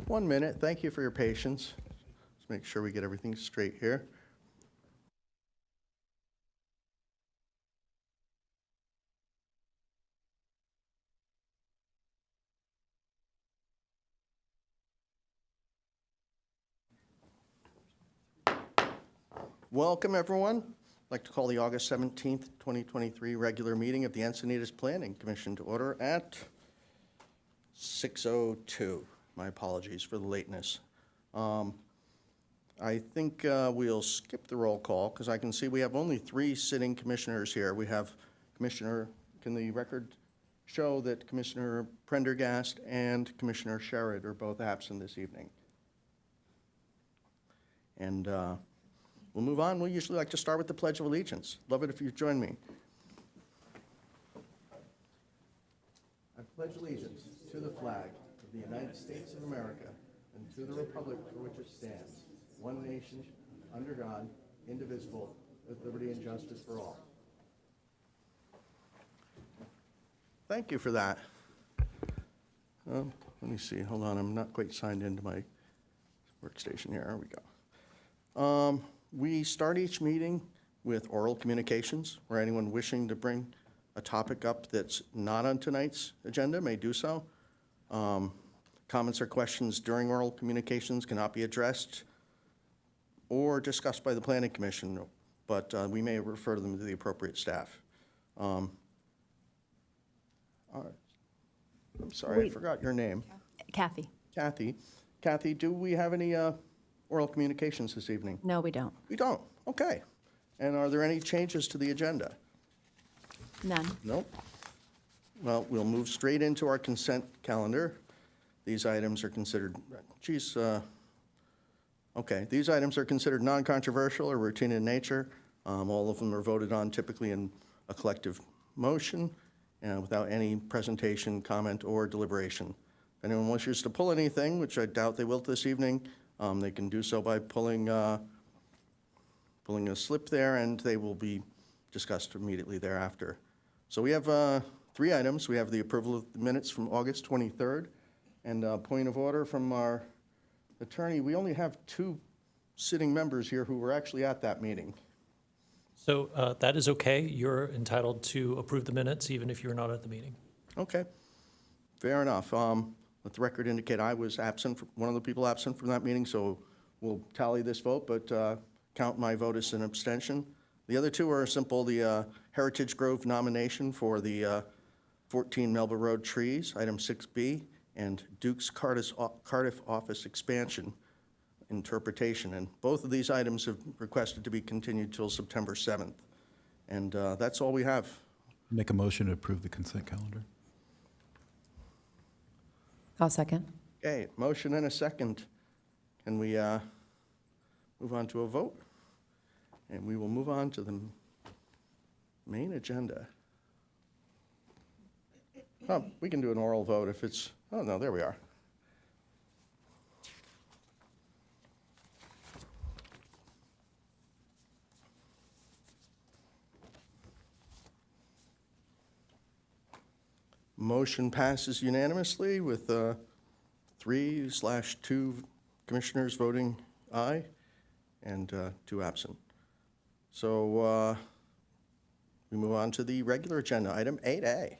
1 minute. Thank you for your patience. Let's make sure we get everything straight here. Welcome, everyone. I'd like to call the August 17th, 2023 regular meeting of the Encinitas Planning Commission to order at 6:02. My apologies for the lateness. I think we'll skip the roll call because I can see we have only 3 sitting commissioners here. We have Commissioner, can the record show that Commissioner Prendergast and Commissioner Sherrod are both absent this evening? And we'll move on. We usually like to start with the Pledge of Allegiance. Love it if you join me. I pledge allegiance to the flag of the United States of America and to the republic for which it stands, one nation, under God, indivisible, with liberty and justice for all. Thank you for that. Let me see. Hold on. I'm not quite signed into my workstation here. There we go. We start each meeting with oral communications, where anyone wishing to bring a topic up that's not on tonight's agenda may do so. Comments or questions during oral communications cannot be addressed or discussed by the Planning Commission, but we may refer them to the appropriate staff. All right. I'm sorry, I forgot your name. Kathy. Kathy. Kathy, do we have any oral communications this evening? No, we don't. We don't. Okay. And are there any changes to the agenda? None. Nope. Well, we'll move straight into our consent calendar. These items are considered, okay. These items are considered non-controversial or routine in nature. All of them are voted on typically in a collective motion without any presentation, comment, or deliberation. If anyone wishes to pull anything, which I doubt they will this evening, they can do so by pulling a slip there, and they will be discussed immediately thereafter. So we have 3 items. We have the approval of the minutes from August 23rd, and a point of order from our attorney. We only have 2 sitting members here who were actually at that meeting. So that is okay. You're entitled to approve the minutes even if you're not at the meeting. Okay, fair enough. Let the record indicate I was absent, one of the people absent from that meeting, so we'll tally this vote, but count my vote as an abstention. The other 2 are simple, the Heritage Grove nomination for the 14 Melba Road trees, item 6B, and Duke's Cardiff office expansion interpretation. And both of these items have requested to be continued till September 7th. And that's all we have. Make a motion to approve the consent calendar. I'll second. Okay, motion and a second. Can we move on to a vote? And we will move on to the main agenda. Oh, we can do an oral vote if it's, oh no, there we are. Motion passes unanimously with 3/2 commissioners voting aye and 2 absent. So we move on to the regular agenda, item 8A.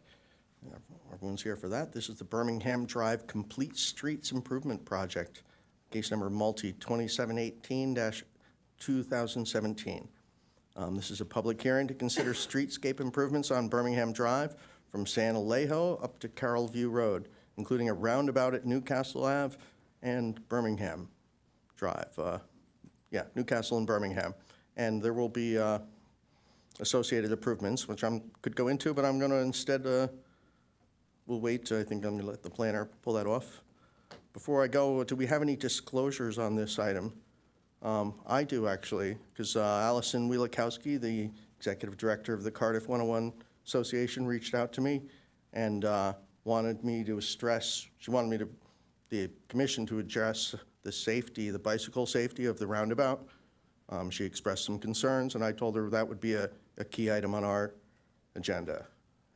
Everyone's here for that. This is the Birmingham Drive Complete Streets Improvement Project, case number multi 2718-2017. This is a public hearing to consider streetscape improvements on Birmingham Drive from San Alejo up to Carroll View Road, including a roundabout at Newcastle Ave and Birmingham Drive. Newcastle and Birmingham. And there will be associated improvements, which I could go into, but I'm going to instead, we'll wait. I think I'm going to let the planner pull that off. Before I go, do we have any disclosures on this item? I do, actually, because Allison Wielikowski, the executive director of the Cardiff 101 Association, reached out to me and wanted me to stress, the commission to address the safety, the bicycle safety of the roundabout. She expressed some concerns, and I told her that would be a key item on our agenda.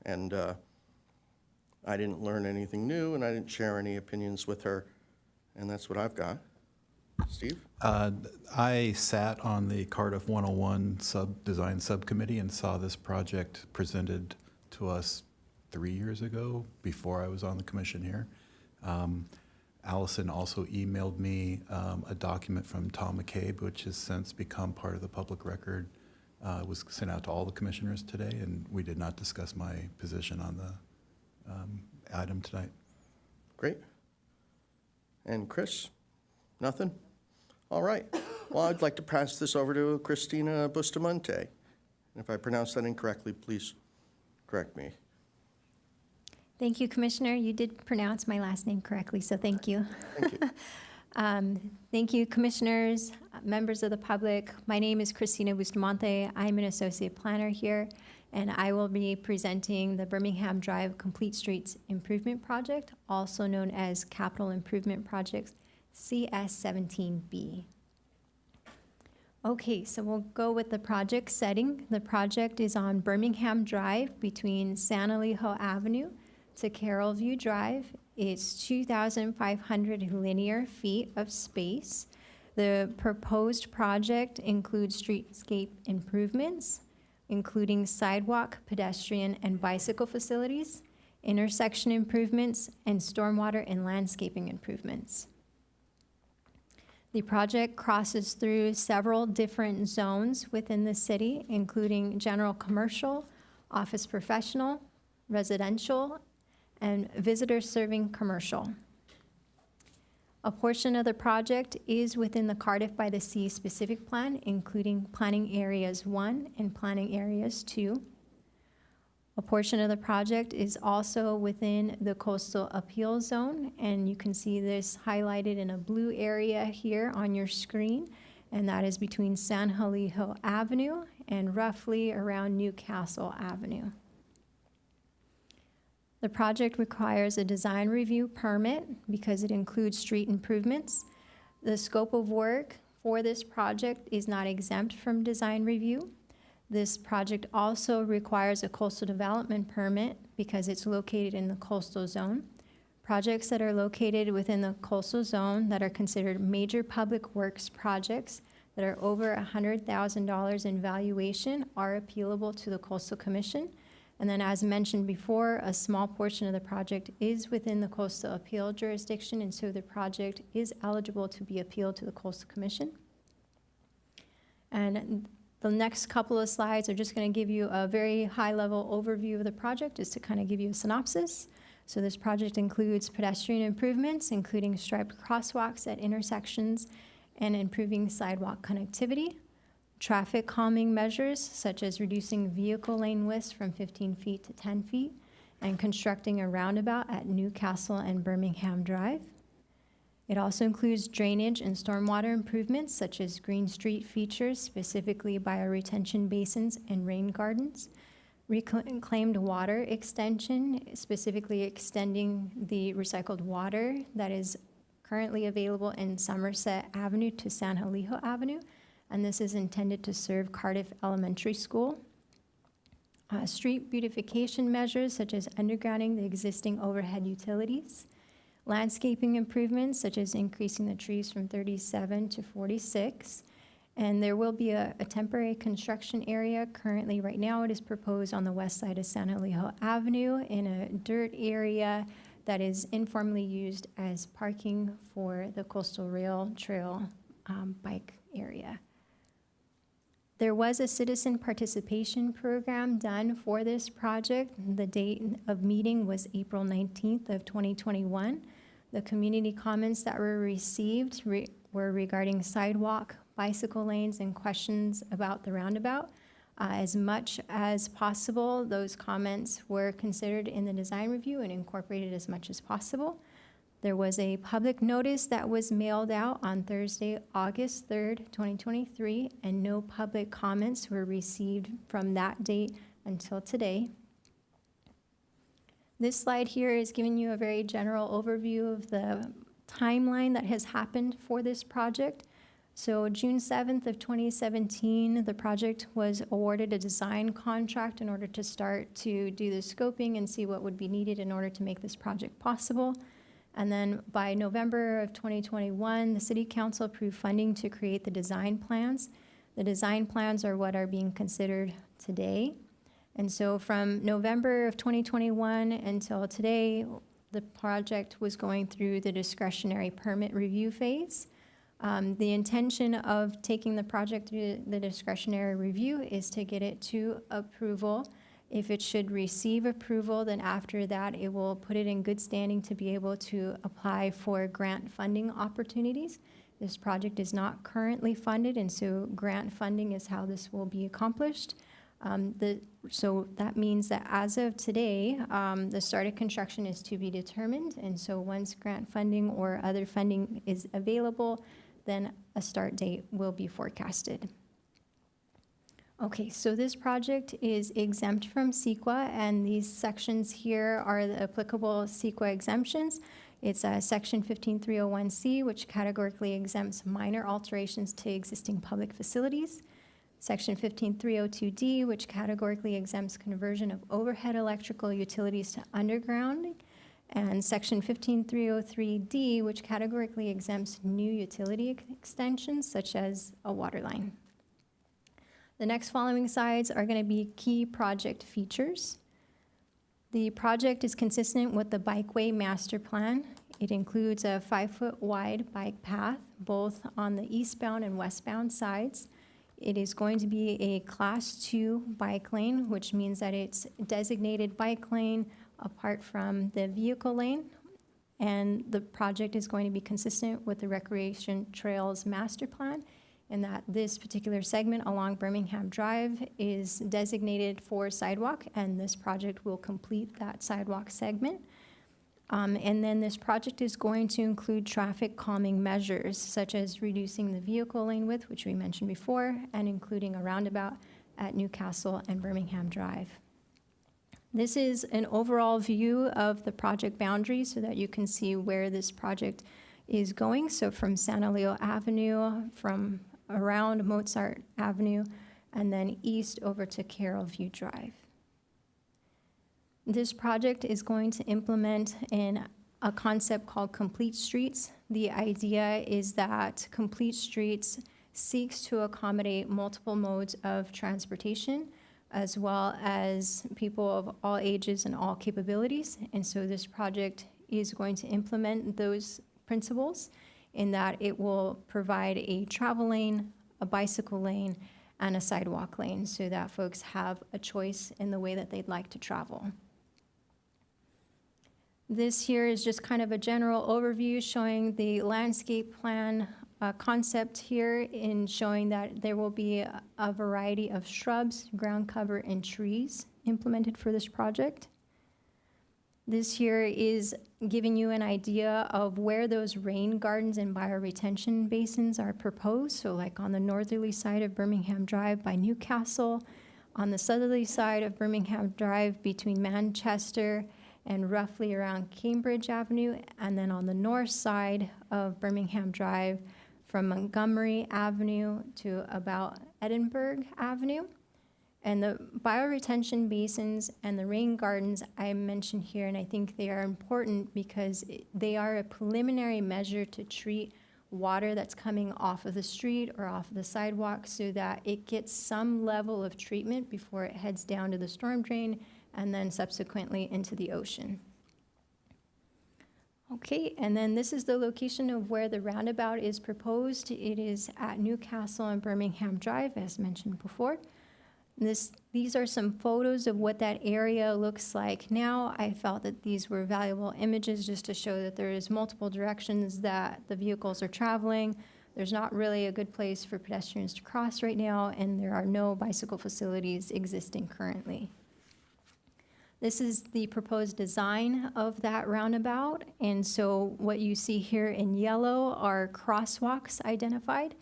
And I didn't learn anything new, and I didn't share any opinions with her. And that's what I've got. Steve? I sat on the Cardiff 101 design subcommittee and saw this project presented to us 3 years ago, before I was on the commission here. Allison also emailed me a document from Tom McCabe, which has since become part of the public record. It was sent out to all the commissioners today, and we did not discuss my position on the item tonight. Great. And Chris? Nothing? All right. Well, I'd like to pass this over to Christina Bustamante. And if I pronounce that incorrectly, please correct me. Thank you, Commissioner. You did pronounce my last name correctly, so thank you. Thank you. Thank you, Commissioners, members of the public. My name is Christina Bustamante. I'm an associate planner here, and I will be presenting the Birmingham Drive Complete Streets Improvement Project, also known as Capital Improvement Project CS17B. Okay, so we'll go with the project setting. The project is on Birmingham Drive between San Elijo Avenue to Carroll View Drive. It's 2,500 linear feet of space. The proposed project includes streetscape improvements, including sidewalk, pedestrian, and bicycle facilities, intersection improvements, and stormwater and landscaping improvements. The project crosses through several different zones within the city, including general commercial, office professional, residential, and visitor serving commercial. A portion of the project is within the Cardiff by the Sea specific plan, including planning areas 1 and planning areas 2. A portion of the project is also within the coastal appeal zone, and you can see this highlighted in a blue area here on your screen, and that is between San Elijo Avenue and roughly around Newcastle Avenue. The project requires a design review permit because it includes street improvements. The scope of work for this project is not exempt from design review. This project also requires a coastal development permit because it's located in the coastal zone. Projects that are located within the coastal zone that are considered major public works projects that are over $100,000 in valuation are appealable to the Coastal Commission. And then, as mentioned before, a small portion of the project is within the coastal appeal jurisdiction, and so the project is eligible to be appealed to the Coastal Commission. And the next couple of slides are just going to give you a very high-level overview of the project, just to kind of give you a synopsis. So this project includes pedestrian improvements, including striped crosswalks at intersections and improving sidewalk connectivity. Traffic calming measures, such as reducing vehicle lane widths from 15 feet to 10 feet, and constructing a roundabout at Newcastle and Birmingham Drive. It also includes drainage and stormwater improvements, such as green street features, specifically bioretention basins and rain gardens. Reclaimed water extension, specifically extending the recycled water that is currently available in Somerset Avenue to San Elijo Avenue, and this is intended to serve Cardiff Elementary School. Street beautification measures such as undergrounding the existing overhead utilities. Landscaping improvements such as increasing the trees from 37 to 46. And there will be a temporary construction area. Currently, right now, it is proposed on the west side of San Elijo Avenue in a dirt area that is informally used as parking for the Coastal Rail Trail bike area. There was a citizen participation program done for this project. The date of meeting was April 19th of 2021. The community comments that were received were regarding sidewalk, bicycle lanes, and questions about the roundabout. As much as possible, those comments were considered in the design review and incorporated as much as possible. There was a public notice that was mailed out on Thursday, August 3rd, 2023, and no public comments were received from that date until today. This slide here is giving you a very general overview of the timeline that has happened for this project. So June 7th of 2017, the project was awarded a design contract in order to start to do the scoping and see what would be needed in order to make this project possible. And then by November of 2021, the City Council approved funding to create the design plans. The design plans are what are being considered today. And so from November of 2021 until today, the project was going through the discretionary permit review phase. The intention of taking the project through the discretionary review is to get it to approval. If it should receive approval, then after that, it will put it in good standing to be able to apply for grant funding opportunities. This project is not currently funded, and so grant funding is how this will be accomplished. So that means that as of today, the start of construction is to be determined, and so once grant funding or other funding is available, then a start date will be forecasted. Okay, so this project is exempt from CEQA, and these sections here are the applicable CEQA exemptions. It's Section 15301C, which categorically exempts minor alterations to existing public facilities. Section 15302D, which categorically exempts conversion of overhead electrical utilities to underground. And Section 15303D, which categorically exempts new utility extensions, such as a water line. The next following slides are going to be key project features. The project is consistent with the Bikeway Master Plan. It includes a 5-foot wide bike path, both on the eastbound and westbound sides. It is going to be a Class 2 bike lane, which means that it's designated bike lane apart from the vehicle lane. And the project is going to be consistent with the Recreation Trails Master Plan, in that this particular segment along Birmingham Drive is designated for sidewalk, and this project will complete that sidewalk segment. And then this project is going to include traffic calming measures, such as reducing the vehicle lane width, which we mentioned before, and including a roundabout at Newcastle and Birmingham Drive. This is an overall view of the project boundaries so that you can see where this project is going. So from Santa Leo Avenue, from around Mozart Avenue, and then east over to Carroll View Drive. This project is going to implement a concept called Complete Streets. The idea is that Complete Streets seeks to accommodate multiple modes of transportation, as well as people of all ages and all capabilities. And so this project is going to implement those principles in that it will provide a travel lane, a bicycle lane, and a sidewalk lane so that folks have a choice in the way that they'd like to travel. This here is just kind of a general overview showing the landscape plan concept here, in showing that there will be a variety of shrubs, ground cover, and trees implemented for this project. This here is giving you an idea of where those rain gardens and bioretention basins are proposed. So like on the northerly side of Birmingham Drive by Newcastle, on the southerly side of Birmingham Drive between Manchester and roughly around Cambridge Avenue, and then on the north side of Birmingham Drive from Montgomery Avenue to about Edinburgh Avenue. And the bioretention basins and the rain gardens I mentioned here, and I think they are important because they are a preliminary measure to treat water that's coming off of the street or off of the sidewalk so that it gets some level of treatment before it heads down to the storm drain and then subsequently into the ocean. Okay, and then this is the location of where the roundabout is proposed. It is at Newcastle and Birmingham Drive, as mentioned before. These are some photos of what that area looks like now. I felt that these were valuable images just to show that there is multiple directions that the vehicles are traveling. There's not really a good place for pedestrians to cross right now, and there are no bicycle facilities existing currently. This is the proposed design of that roundabout, and so what you see here in yellow are crosswalks identified.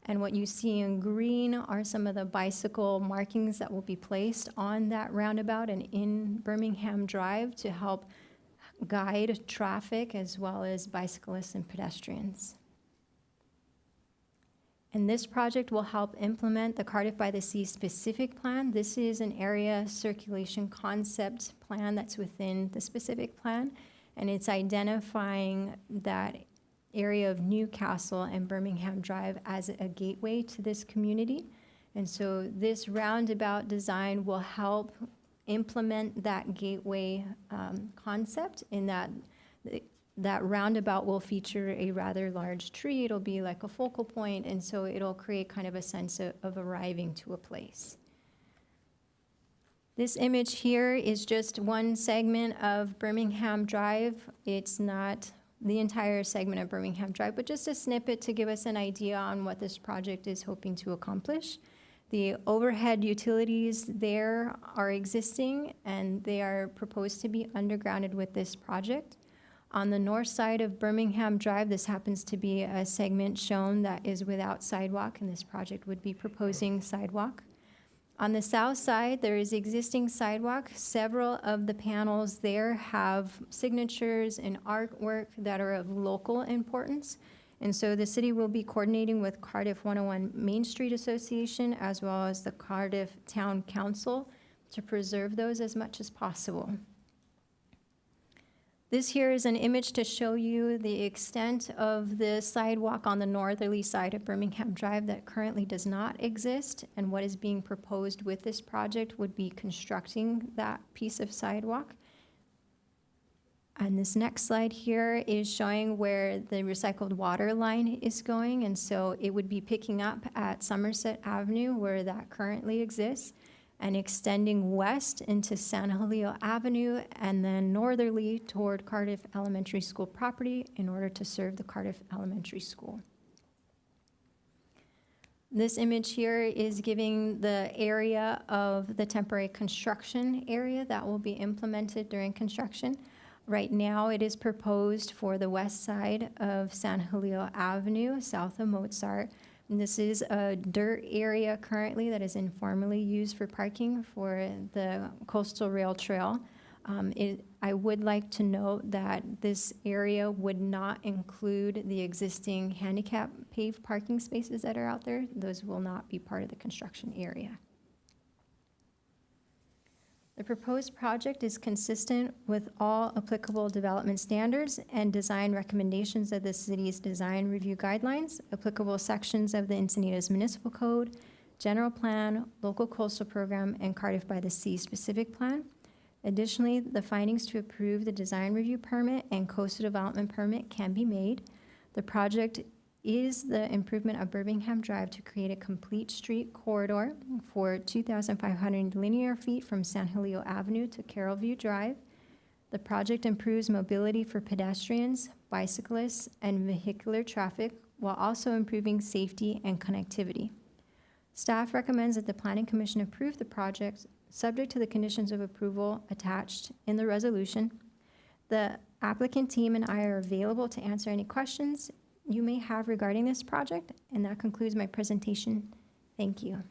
And what you see in green are some of the bicycle markings that will be placed on that roundabout and in Birmingham Drive to help guide traffic as well as bicyclists and pedestrians. And this project will help implement the Cardiff by the Sea specific plan. This is an area circulation concept plan that's within the specific plan. and it's identifying that area of Newcastle and Birmingham Drive as a gateway to this community. And so this roundabout design will help implement that gateway concept in that that roundabout will feature a rather large tree. It'll be like a focal point, and so it'll create kind of a sense of arriving to a place. This image here is just one segment of Birmingham Drive. It's not the entire segment of Birmingham Drive, but just a snippet to give us an idea on what this project is hoping to accomplish. The overhead utilities there are existing, and they are proposed to be undergrounded with this project. On the north side of Birmingham Drive, this happens to be a segment shown that is without sidewalk, and this project would be proposing sidewalk. On the south side, there is existing sidewalk. Several of the panels there have signatures and artwork that are of local importance. And so the city will be coordinating with Cardiff 101 Main Street Association as well as the Cardiff Town Council to preserve those as much as possible. This here is an image to show you the extent of the sidewalk on the northerly side of Birmingham Drive that currently does not exist, and what is being proposed with this project would be constructing that piece of sidewalk. And this next slide here is showing where the recycled water line is going, and so it would be picking up at Somerset Avenue where that currently exists, and extending west into San Julio Avenue, and then northerly toward Cardiff Elementary School property in order to serve the Cardiff Elementary School. This image here is giving the area of the temporary construction area that will be implemented during construction. Right now, it is proposed for the west side of San Julio Avenue, south of Mozart. And this is a dirt area currently that is informally used for parking for the Coastal Rail Trail. I would like to note that this area would not include the existing handicap paved parking spaces that are out there. Those will not be part of the construction area. The proposed project is consistent with all applicable development standards and design recommendations of the city's design review guidelines, applicable sections of the Encinitas Municipal Code, General Plan, Local Coastal Program, and Cardiff by the Sea Specific Plan. Additionally, the findings to approve the design review permit and coastal development permit can be made. The project is the improvement of Birmingham Drive to create a complete street corridor for 2,500 linear feet from San Julio Avenue to Carrollview Drive. The project improves mobility for pedestrians, bicyclists, and vehicular traffic while also improving safety and connectivity. Staff recommends that the Planning Commission approve the project subject to the conditions of approval attached in the resolution. The applicant team and I are available to answer any questions you may have regarding this project, and that concludes my presentation. Thank you.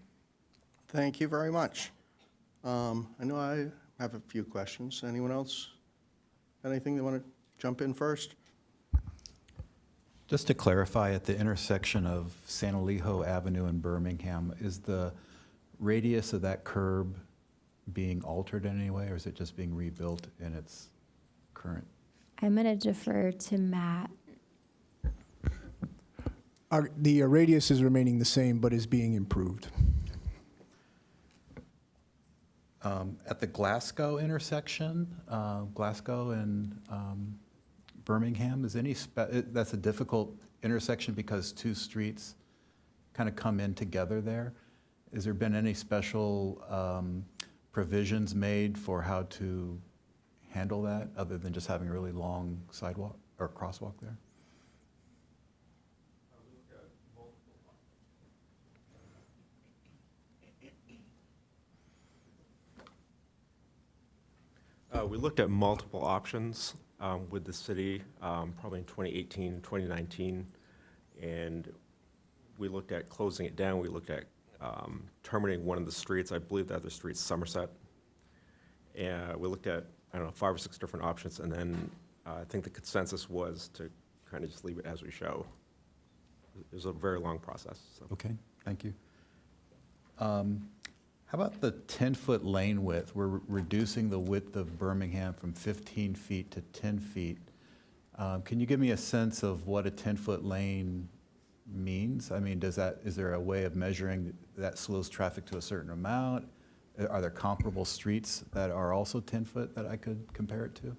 Thank you very much. I know I have a few questions. Anyone else? Anything they want to jump in first? Just to clarify, at the intersection of San Elijo Avenue and Birmingham, is the radius of that curb being altered in any way, or is it just being rebuilt in its current? I'm going to defer to Matt. The radius is remaining the same, but is being improved. At the Glasgow intersection, Glasgow and Birmingham, is any that's a difficult intersection because two streets kind of come in together there. Has there been any special provisions made for how to handle that, other than just having a really long sidewalk or crosswalk there? We looked at multiple options with the city, probably in 2018, 2019, and we looked at closing it down. We looked at terminating one of the streets. I believe the other street's Somerset. And we looked at, I don't know, 5 or 6 different options, and then I think the consensus was to kind of just leave it as we show. It was a very long process. So. Okay, thank you. How about the 10-foot lane width? We're reducing the width of Birmingham from 15 feet to 10 feet. Can you give me a sense of what a 10-foot lane means? I mean, is there a way of measuring that slows traffic to a certain amount? Are there comparable streets that are also 10-foot that I could compare it to?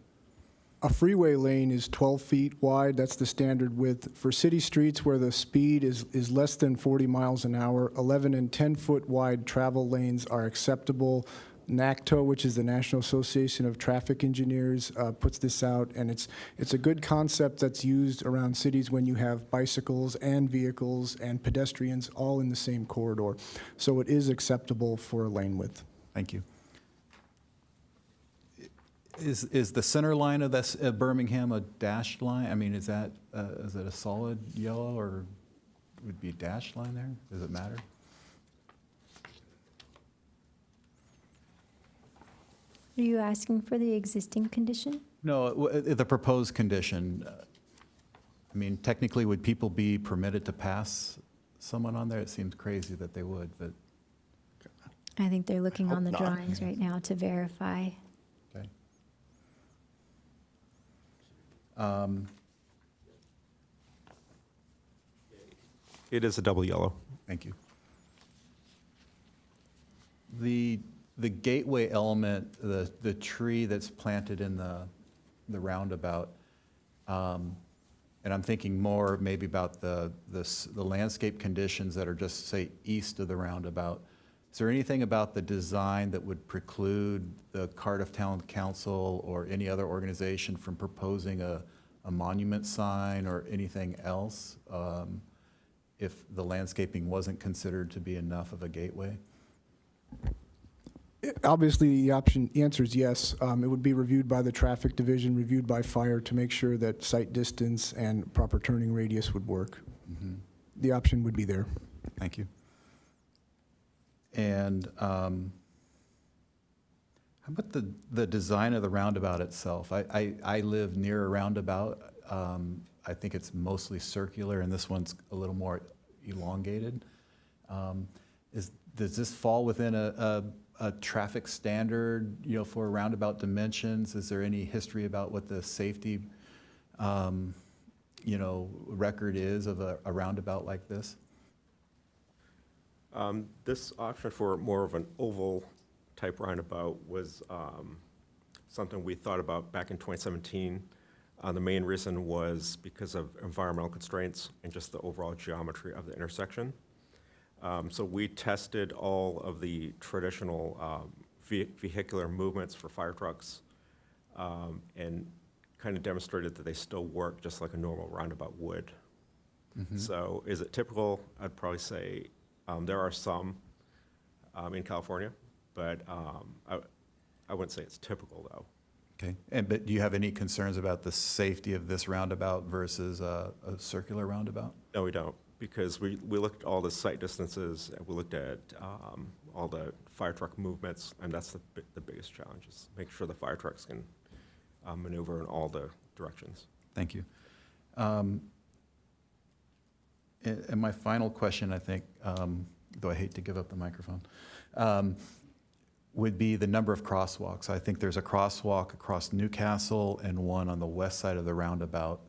A freeway lane is 12 feet wide. That's the standard width. For city streets where the speed is less than 40 miles an hour, 11 and 10-foot wide travel lanes are acceptable. NACTO, which is the National Association of Traffic Engineers, puts this out, and it's a good concept that's used around cities when you have bicycles and vehicles and pedestrians all in the same corridor. So it is acceptable for a lane width. Thank you. Is the center line of this Birmingham a dashed line? I mean, is it a solid yellow or would be a dashed line there? Does it matter? Are you asking for the existing condition? No, the proposed condition. I mean, technically, would people be permitted to pass someone on there? It seems crazy that they would, but, I think they're looking Hope on the not. drawings right now to verify. okay. It is a double yellow. Thank you. The gateway element, the tree that's planted in the roundabout, and I'm thinking more maybe about the landscape conditions that are just, say, east of the roundabout. Is there anything about the design that would preclude the Cardiff Town Council or any other organization from proposing a monument sign or anything else if the landscaping wasn't considered to be enough of a gateway? Obviously, the answer is yes. It would be reviewed by the traffic division, reviewed by fire to make sure that sight distance and proper turning radius would work. Mm-hmm. The option would be there. Thank you. And how about the design of the roundabout itself? I live near a roundabout. I think it's mostly circular, and this one's a little more elongated. Does this fall within a traffic standard, for roundabout dimensions? Is there any history about what the safety, record is of a roundabout like this? This option for more of an oval type roundabout was something we thought about back in 2017. The main reason was because of environmental constraints and just the overall geometry of the intersection. So we tested all of the traditional vehicular movements for fire trucks and kind of demonstrated that they still work just like a normal roundabout would. Mm-hmm. So is it typical? I'd probably say there are some in California, but I wouldn't say it's typical, though. Okay. But do you have any concerns about the safety of this roundabout versus a circular roundabout? No, we don't, because we looked at all the sight distances, and we looked at all the fire truck movements, and that's the biggest challenge, is make sure the fire trucks can maneuver in all the directions. Thank you. And my final question, I think, though I hate to give up the microphone, would be the number of crosswalks. I think there's a crosswalk across Newcastle and one on the west side of the roundabout.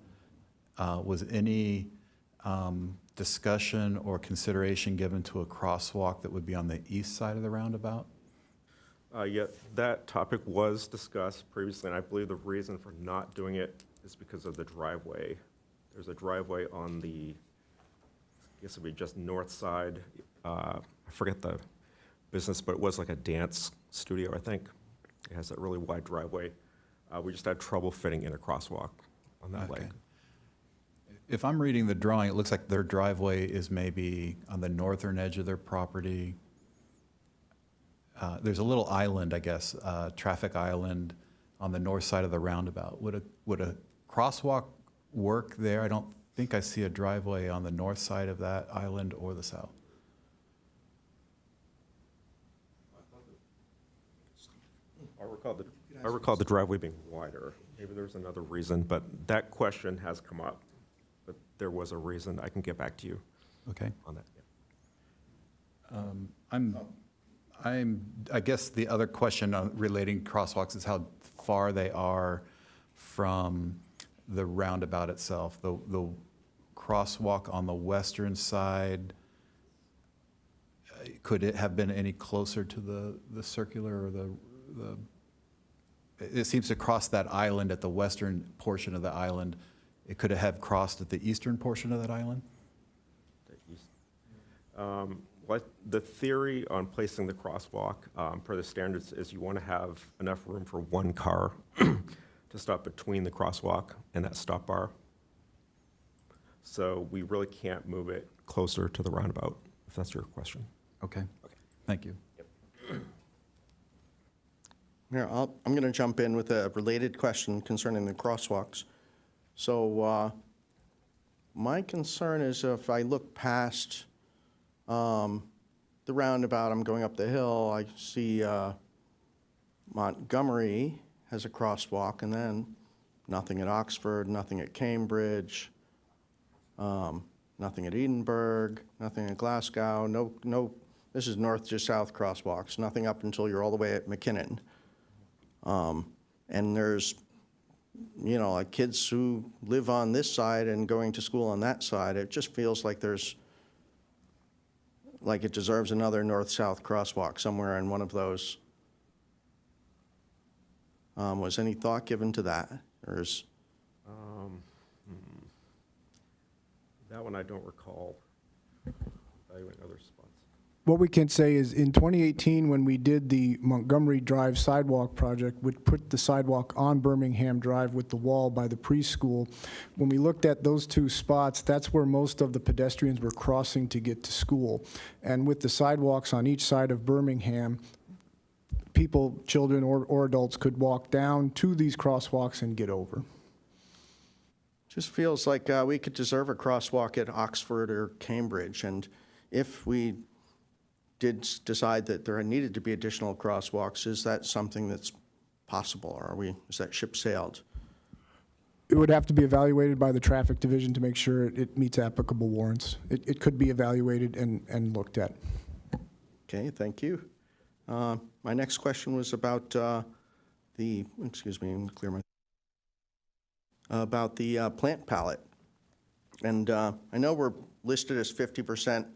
Was any discussion or consideration given to a crosswalk that would be on the east side of the roundabout? Yeah, that topic was discussed previously, and I believe the reason for not doing it is because of the driveway. There's a driveway on the, I guess it'd be just north side. I forget the business, but it was like a dance studio, I think. It has that really wide driveway. We just had trouble fitting in a crosswalk on that Okay. leg. If I'm reading the drawing, it looks like their driveway is maybe on the northern edge of their property. There's a little island, I guess, traffic island on the north side of the roundabout. Would a crosswalk work there? I don't think I see a driveway on the north side of that island or the south. I recall the driveway being wider. Maybe there's another reason, but that question has come up. But there was a reason. I can get back to you Okay. on that. Yeah. I guess the other question on relating crosswalks is how far they are from the roundabout itself. The crosswalk on the western side, could it have been any closer to the circular or it seems to cross that island at the western portion of the island. It could have crossed at the eastern portion of that island? The theory on placing the crosswalk per the standards is you want to have enough room for one car to stop between the crosswalk and that stop bar. So we really can't move it closer to the roundabout, if that's your question. Okay, thank you. Here, I'm going to jump in with a related question concerning the crosswalks. So my concern is if I look past the roundabout, I'm going up the hill, I see Montgomery has a crosswalk, and then nothing at Oxford, nothing at Cambridge, nothing at Edinburgh, nothing at Glasgow, no, this is north to south crosswalks, nothing up until you're all the way at McKinnon. And there's, you know, like kids who live on this side and going to school on that side. It just feels like like it deserves another north-south crosswalk somewhere in one of those. Was any thought given to that? Or is That one I don't recall evaluating other spots. What we can say is in 2018, when we did the Montgomery Drive sidewalk project, which put the sidewalk on Birmingham Drive with the wall by the preschool, when we looked at those two spots, that's where most of the pedestrians were crossing to get to school. And with the sidewalks on each side of Birmingham, people, children or adults could walk down to these crosswalks and get over. just feels like we could deserve a crosswalk at Oxford or Cambridge. And if we did decide that there needed to be additional crosswalks, is that something that's possible? Or is that ship sailed? It would have to be evaluated by the traffic division to make sure it meets applicable warrants. It could be evaluated and looked at. Okay, thank you. My next question was about excuse me, clear my, about the plant palette. And I know we're listed as 50%,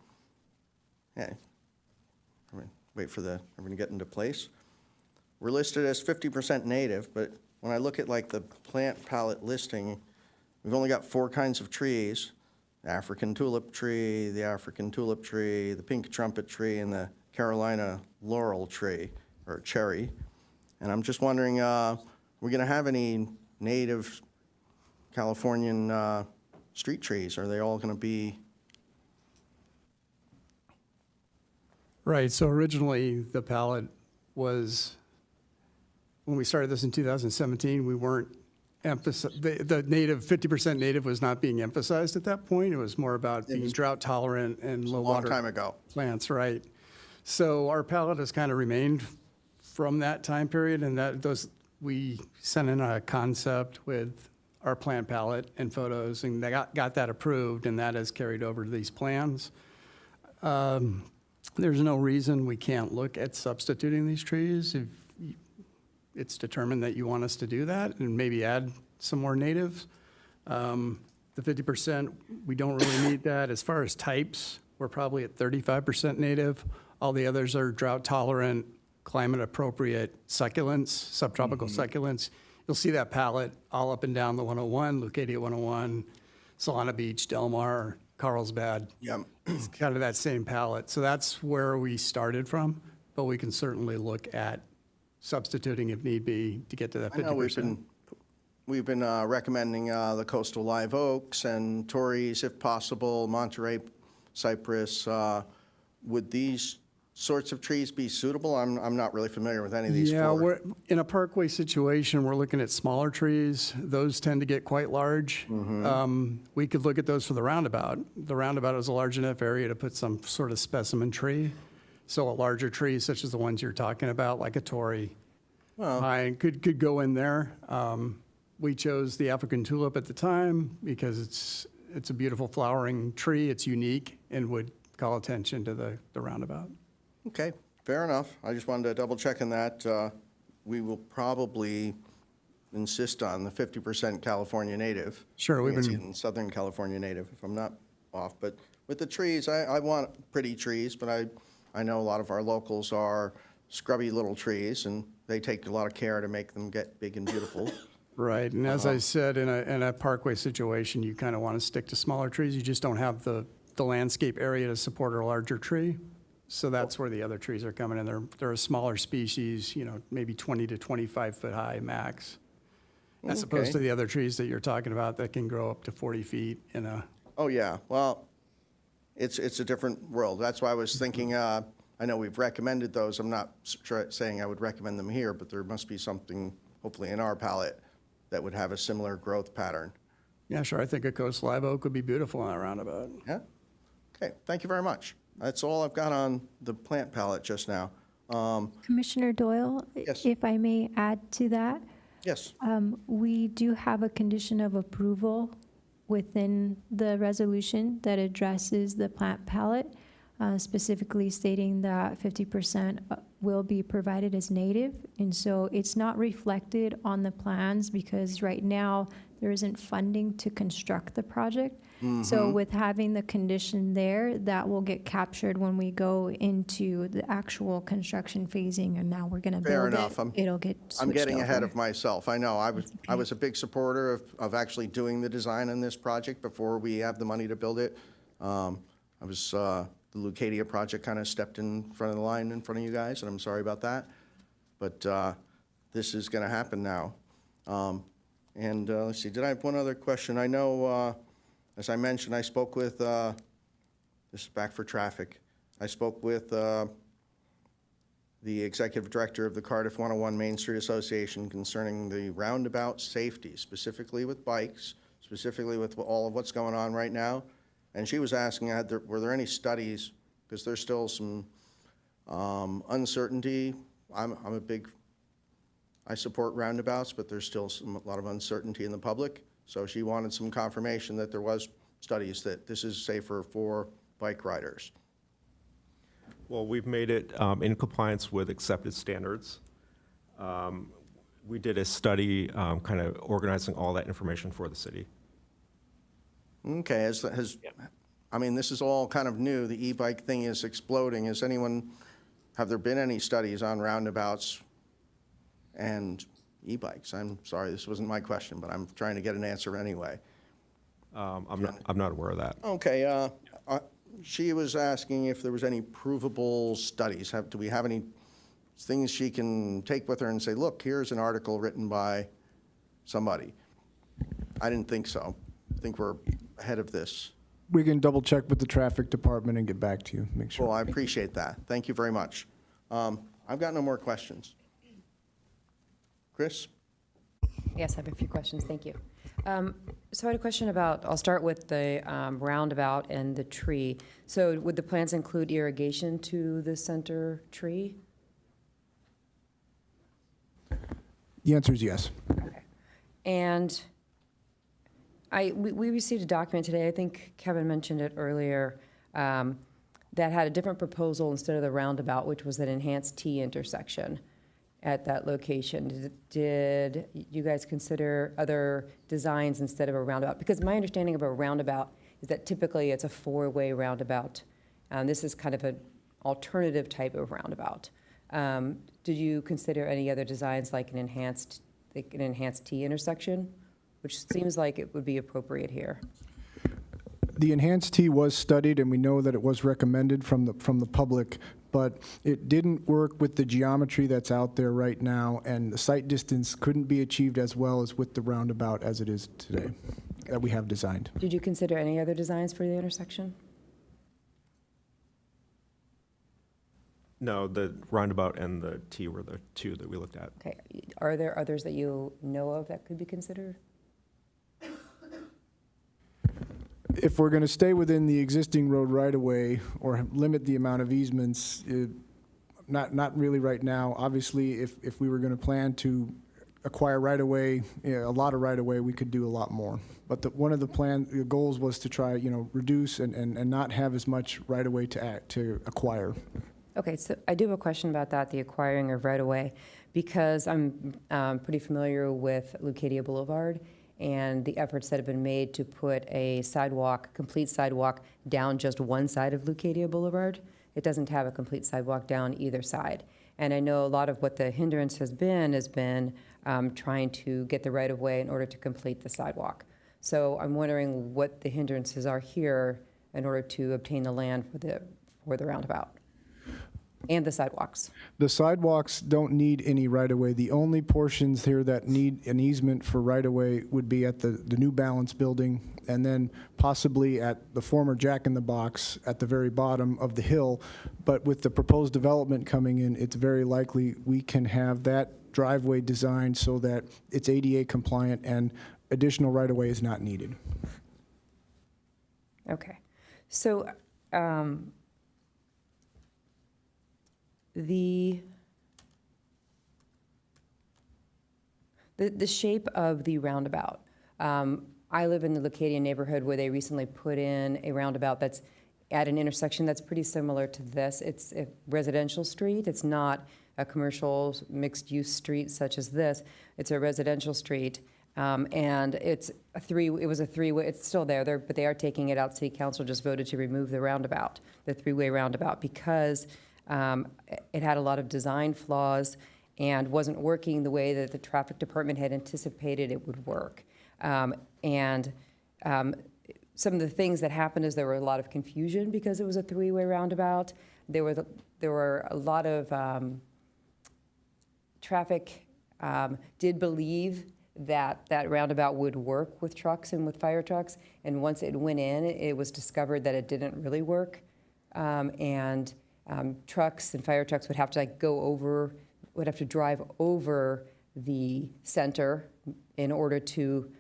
wait for everyone to get into place. We're listed as 50% native, but when I look at like the plant palette listing, we've only got 4 kinds of trees: the African tulip tree, the pink trumpet tree, and the Carolina laurel tree, or cherry. And I'm just wondering, we're going to have any native Californian street trees? Are they all going to be? Right, so originally the palette was, when we started this in 2017, we weren't the native, 50% native was not being emphasized at that point. It was more about being drought tolerant and low water. A long time ago. Plants, right. So our palette has kind of remained from that time period, and we sent in a concept with our plant palette and photos, and they got that approved, and that has carried over to these plans. There's no reason we can't look at substituting these trees if it's determined that you want us to do that, and maybe add some more natives. The 50%, we don't really need that. As far as types, we're probably at 35% native. All the others are drought tolerant, climate appropriate succulents, subtropical succulents. You'll see that palette all up and down the 101, Leucadia 101, Solana Beach, Del Mar, Carlsbad. Yeah. It's kind of that same palette. So that's where we started from, but we can certainly look at substituting if need be to get to that 50%. I know we've been recommending the coastal live oaks and Torreys, if possible, Monterey cypress. Would these sorts of trees be suitable? I'm not really familiar with any of these. Yeah, 4. we're in a parkway situation. We're looking at smaller trees. Those tend to get quite large. We could look at those for the roundabout. The roundabout is a large enough area to put some sort of specimen tree. So a larger tree, such as the ones you're talking about, like a Torrey pine, could go in there. We chose the African tulip at the time because it's a beautiful flowering tree. It's unique and would call attention to the roundabout. Okay, Fair enough. I just wanted to double check on that. We will probably insist on the 50% California native. Sure, we've It's been- in Southern California native, if I'm not off. But with the trees, I want pretty trees, but I know a lot of our locals are scrubby little trees, and they take a lot of care to make them get big and beautiful. Right, and as I said, in a parkway situation, you kind of want to stick to smaller trees. You just don't have the landscape area to support a larger tree. So that's where the other trees are coming in. They're a smaller species, maybe 20 to 25 foot high max. As opposed to Okay. the other trees that you're talking about that can grow up to 40 feet in a, Oh, yeah. Well, it's a different world. That's why I was thinking, I know we've recommended those. I'm not saying I would recommend them here, but there must be something, hopefully in our palette, that would have a similar growth pattern. yeah, sure, I think a coast live oak would be beautiful on a roundabout. Yeah? Okay, thank you very much. That's all I've got on the plant palette just now. Commissioner Doyle, Yes. if I may add to that, Yes, we do have a condition of approval within the resolution that addresses the plant palette, specifically stating that 50% will be provided as native. And so it's not reflected on the plans because right now there isn't funding to construct the project. So with having the condition there, that will get captured when we go into the actual construction phasing, and now we're gonna Fair build enough. it. It'll get switched I'm getting ahead over. of myself. I know, I was a big supporter of actually doing the design on this project before we have the money to build it. The Lucadia project kind of stepped in front of the line in front of you guys, and I'm sorry about that. But this is going to happen now. Let's see, did I have one other question? I know, as I mentioned, I spoke with, this is back for traffic. I spoke with the executive director of the Cardiff 101 Main Street Association concerning the roundabout safety, specifically with bikes, specifically with all of what's going on right now. And she was asking, were there any studies, because there's still some uncertainty. I support roundabouts, but there's still a lot of uncertainty in the public. So she wanted some confirmation that there was studies that this is safer for bike riders. Well, we've made it in compliance with accepted standards. We did a study kind of organizing all that information for the city. Okay, I mean, this is all kind of new. The e-bike thing is exploding. Have there been any studies on roundabouts and e-bikes? I'm sorry, this wasn't my question, but I'm trying to get an answer anyway. I'm not aware of that. Okay, she was asking if there was any provable studies. Do we have any things she can take with her and say, look, here's an article written by somebody? I didn't think so. I think we're ahead of this. We can double check with the traffic department and get back to you, make sure. Well, I appreciate that. Thank you very much. I've got no more questions. Chris? Yes, I have a few questions, thank you. So I had a question about, I'll start with the roundabout and the tree. So would the plans include irrigation to the center tree? The answer is yes. Okay. And we received a document today, I think Kevin mentioned it earlier, that had a different proposal instead of the roundabout, which was an enhanced T intersection at that location. Did you guys consider other designs instead of a roundabout? Because my understanding of a roundabout is that typically it's a four-way roundabout. This is kind of an alternative type of roundabout. Did you consider any other designs like an enhanced T intersection, which seems like it would be appropriate here? The enhanced T was studied, and we know that it was recommended from the public, but it didn't work with the geometry that's out there right now, and the sight distance couldn't be achieved as well as with the roundabout as it is today, that we have designed. Did you consider any other designs for the intersection? No, the roundabout and the T were the two that we looked at. Okay, are there others that you know of that could be considered? If we're going to stay within the existing road right-of-way or limit the amount of easements, not really right now. Obviously, if we were going to plan to acquire right-of-way, a lot of right-of-way, we could do a lot more. But one of the goals was to try, reduce and not have as much right-of-way to acquire. Okay, so I do have a question about that, the acquiring of right-of-way, because I'm pretty familiar with Leucadia Boulevard and the efforts that have been made to put a sidewalk, complete sidewalk, down just one side of Leucadia Boulevard. It doesn't have a complete sidewalk down either side. And I know a lot of what the hindrance has been trying to get the right-of-way in order to complete the sidewalk. So I'm wondering what the hindrances are here in order to obtain the land for the roundabout and the sidewalks. The sidewalks don't need any right-of-way. The only portions here that need an easement for right-of-way would be at the New Balance building, and then possibly at the former Jack in the Box at the very bottom of the hill. But with the proposed development coming in, it's very likely we can have that driveway designed so that it's ADA compliant and additional right-of-way is not needed. Okay. So the shape of the roundabout. I live in the Leucadia neighborhood where they recently put in a roundabout that's at an intersection that's pretty similar to this. It's a residential street. It's not a commercial mixed-use street such as this. It's a residential street. And it was a three-way, it's still there, but they are taking it out. City Council just voted to remove the roundabout, the three-way roundabout, because it had a lot of design flaws and wasn't working the way that the traffic department had anticipated it would work. Some of the things that happened is there were a lot of confusion because it was a three-way roundabout. There were a lot of traffic did believe that roundabout would work with trucks and with fire trucks, and once it went in, it was discovered that it didn't really work, and trucks and fire trucks would have to would have to drive over the center in order to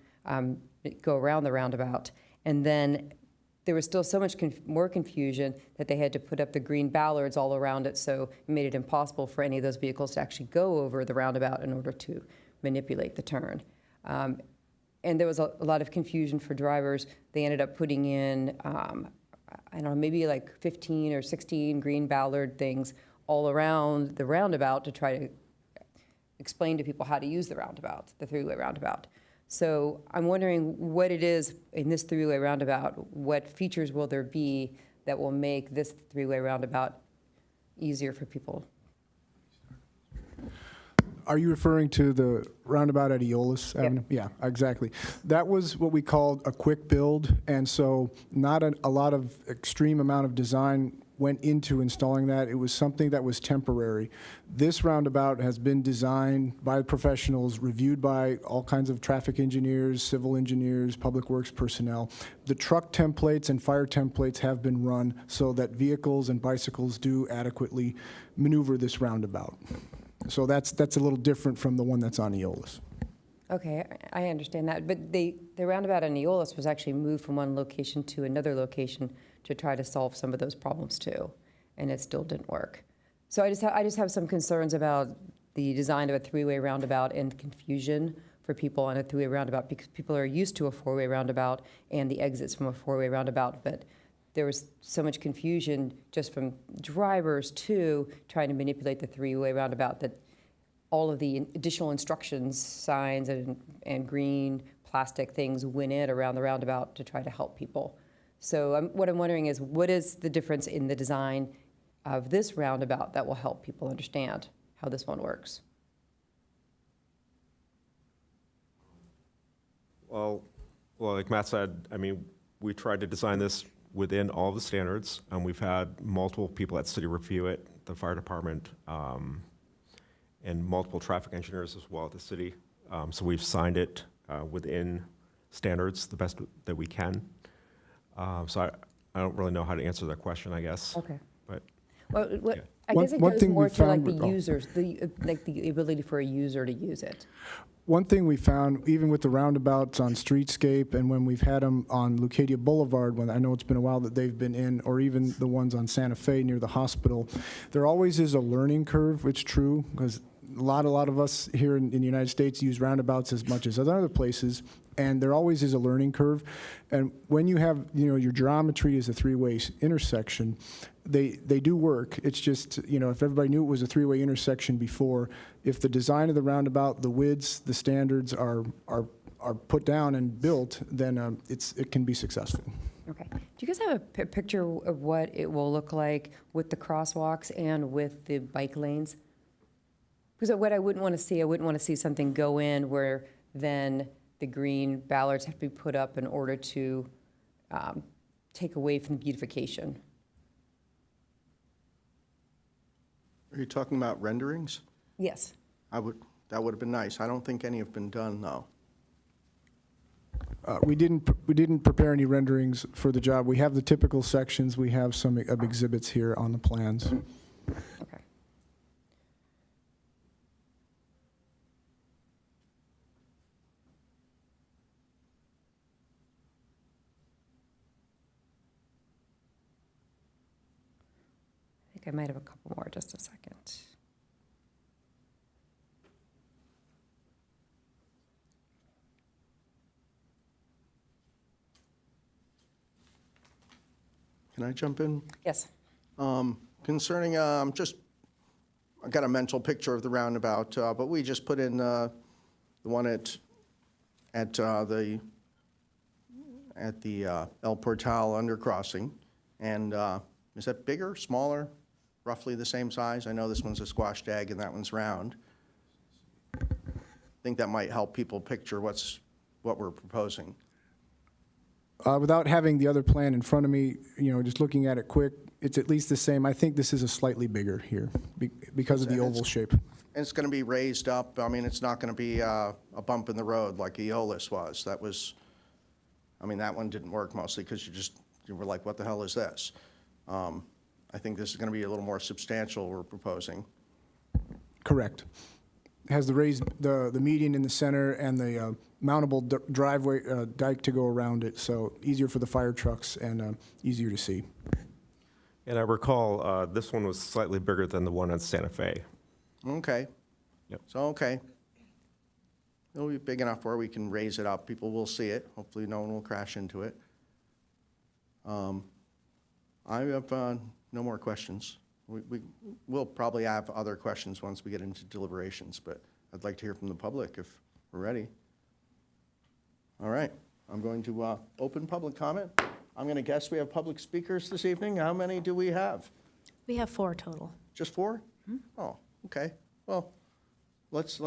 go around the roundabout. And then there was still so much more confusion that they had to put up the green ballards all around it, so it made it impossible for any of those vehicles to actually go over the roundabout in order to manipulate the turn. And there was a lot of confusion for drivers. They ended up putting in, I don't know, maybe like 15 or 16 green ballard things all around the roundabout to try to explain to people how to use the roundabout, the three-way roundabout. So I'm wondering what it is in this three-way roundabout, what features will there be that will make this three-way roundabout easier for people? Are you referring to the roundabout at Eolas Avenue? Yeah, exactly. That was what we called a quick build, and so not a lot of extreme amount of design went into installing that. It was something that was temporary. This roundabout has been designed by professionals, reviewed by all kinds of traffic engineers, civil engineers, public works personnel. The truck templates and fire templates have been run so that vehicles and bicycles do adequately maneuver this roundabout. So that's a little different from the one that's on Eolas. Okay, I understand that, but the roundabout in Eolas was actually moved from one location to another location to try to solve some of those problems too, and it still didn't work. So I just have some concerns about the design of a three-way roundabout and confusion for people on a three-way roundabout, because people are used to a four-way roundabout and the exits from a four-way roundabout, but there was so much confusion just from drivers too, trying to manipulate the three-way roundabout, that all of the additional instructions, signs, and green plastic things went in around the roundabout to try to help people. So what I'm wondering is, what is the difference in the design of this roundabout that will help people understand how this one works? Well, like Matt said, I mean, we tried to design this within all the standards, and we've had multiple people at City review it, the fire department, and multiple traffic engineers as well at the city. So we've signed it within standards the best that we can. So I don't really know how to answer that question, I guess. Okay. But Well, Yeah. I One- guess it one goes thing we more to like found- the users, like the ability for a user to use it. One thing we found, even with the roundabouts on Streetscape and when we've had them on Leucadia Boulevard, when I know it's been a while that they've been in, or even the ones on Santa Fe near the hospital, there always is a learning curve. It's true, because a lot of us here in the United States use roundabouts as much as other places, and there always is a learning curve. And when you have, your geometry is a three-way intersection, they do work. It's just, if everybody knew it was a three-way intersection before, if the design of the roundabout, the widths, the standards are put down and built, then it can be successful. Okay. Do you guys have a picture of what it will look like with the crosswalks and with the bike lanes? Because what I wouldn't want to see something go in where then the green ballards have to be put up in order to take away from the beautification. Are you talking about renderings? Yes. That would have been nice. I don't think any have been done, though. We didn't prepare any renderings for the job. We have the typical sections. We have some exhibits here on the plans. Okay. I think I might have a couple more, just a second. Can I jump in? Yes. Concerning, I got a mental picture of the roundabout, but we just put in the one at the El Portal undercrossing. And is that bigger, smaller, roughly the same size? I know this one's a squash dag and that one's round. I think that might help people picture what we're proposing. Without having the other plan in front of me, just looking at it quick, it's at least the same. I think this is a slightly bigger here because of the oval shape. And it's going to be raised up. I mean, it's not going to be a bump in the road like Eolus was. That one didn't work mostly because you were like, what the hell is this? I think this is going to be a little more substantial, we're proposing. Correct. Has the raised, the median in the center and the mountable driveway, dike to go around it, so easier for the fire trucks and easier to see. And I recall this one was slightly bigger than the one on Santa Fe. Okay. Yep. So, okay. It'll be big enough where we can raise it up. People will see it. Hopefully no one will crash into it. I have no more questions. We'll probably have other questions once we get into deliberations, but I'd like to hear from the public if we're ready. All right, I'm going to open public comment. I'm going to guess we have public speakers this evening. How many do we have? We have 4 total. Just 4? Oh, okay. Well, let's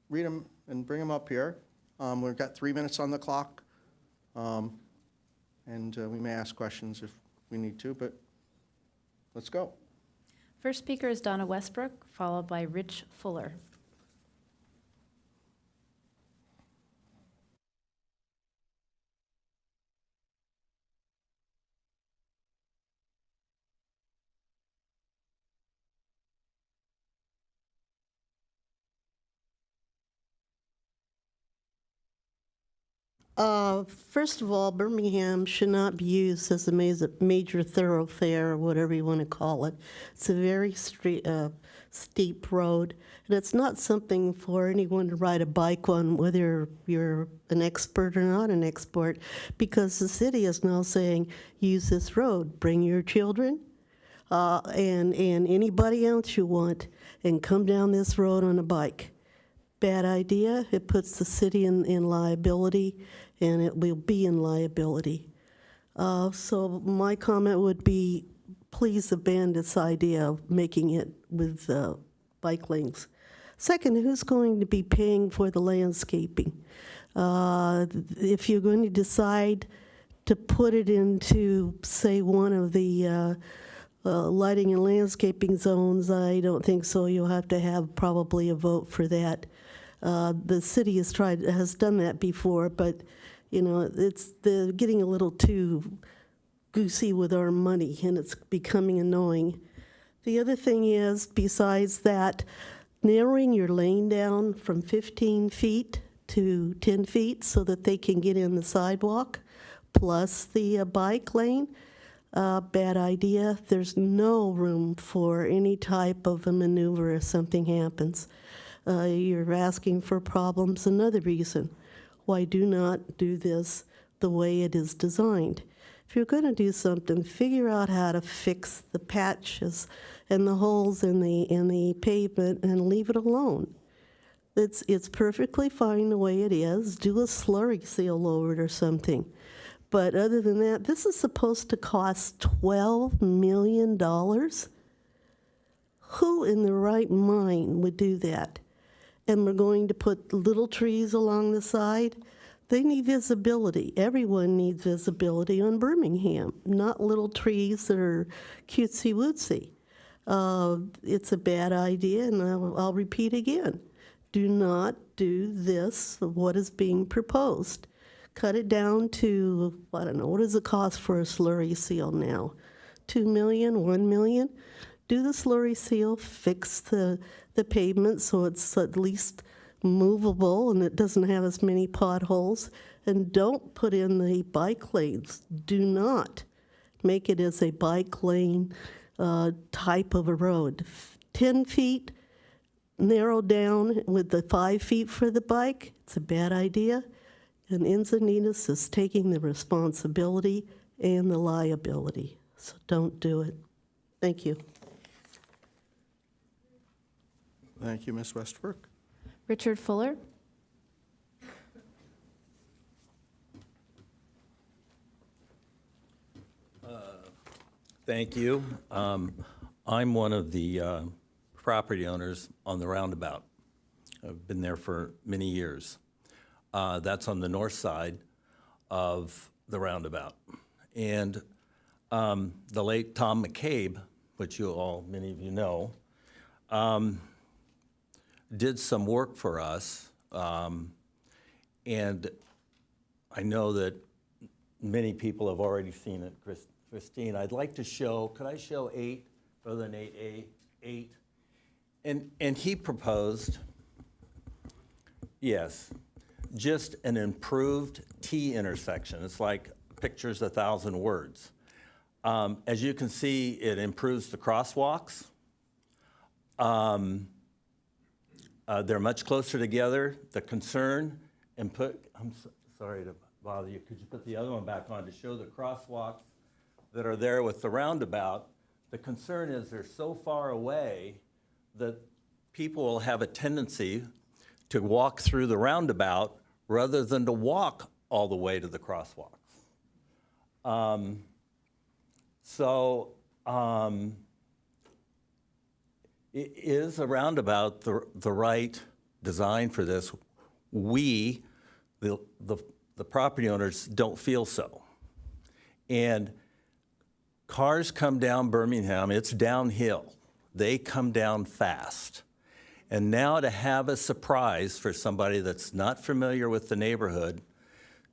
read them and bring them up here. We've got 3 minutes on the clock, and we may ask questions if we need to, but let's go. First speaker is Donna Westbrook, followed by Rich Fuller. First of all, Birmingham should not be used as a major thoroughfare, or whatever you want to call it. It's a very steep road, and it's not something for anyone to ride a bike on, whether you're an expert or not an expert, because the city is now saying, use this road, bring your children, and anybody else you want, and come down this road on a bike. Bad idea. It puts the city in liability, and it will be in liability. So my comment would be, please abandon this idea of making it with bike lanes. Second, who's going to be paying for the landscaping? If you're going to decide to put it into, say, one of the lighting and landscaping zones, I don't think so. You'll have to have probably a vote for that. The city has done that before, but they're getting a little too goosey with our money, and it's becoming annoying. The other thing is, besides that, narrowing your lane down from 15 feet to 10 feet so that they can get in the sidewalk, plus the bike lane. Bad idea. There's no room for any type of a maneuver if something happens. you're asking for problems. Another reason why do not do this the way it is designed. If you're going to do something, figure out how to fix the patches and the holes in the pavement and leave it alone. It's perfectly fine the way it is. Do a slurry seal over it or something. But other than that, this is supposed to cost $12 million. Who in their right mind would do that? And we're going to put little trees along the side. They need visibility. Everyone needs visibility on Birmingham, not little trees that are cutesy-wootsy. It's a bad idea, and I'll repeat again. Do not do this, what is being proposed. Cut it down to, I don't know, what does it cost for a slurry seal now? $2 million, $1 million? Do the slurry seal, fix the pavement so it's at least movable and it doesn't have as many potholes, and don't put in the bike lanes. Do not make it as a bike lane type of a road. 10 feet, narrow down with the 5 feet for the bike, it's a bad idea. And Encinitas is taking the responsibility and the liability. So don't do it. Thank you. Thank you, Ms. Westbrook. Richard Fuller. Thank you. I'm one of the property owners on the roundabout. I've been there for many years. That's on the north side of the roundabout. And the late Tom McCabe, which many of you know, did some work for us. And I know that many people have already seen it. Christine, I'd like to show, could I show 8 rather than 8A, 8? And he proposed, yes, just an improved T intersection. It's like pictures 1,000 words. As you can see, it improves the crosswalks. They're much closer together. The concern, sorry to bother you, could you put the other one back on to show the crosswalks that are there with the roundabout? The concern is they're so far away that people will have a tendency to walk through the roundabout rather than to walk all the way to the crosswalks. Is a roundabout the right design for this? We, the property owners, don't feel so. And cars come down Birmingham, it's downhill. They come down fast. And now to have a surprise for somebody that's not familiar with the neighborhood,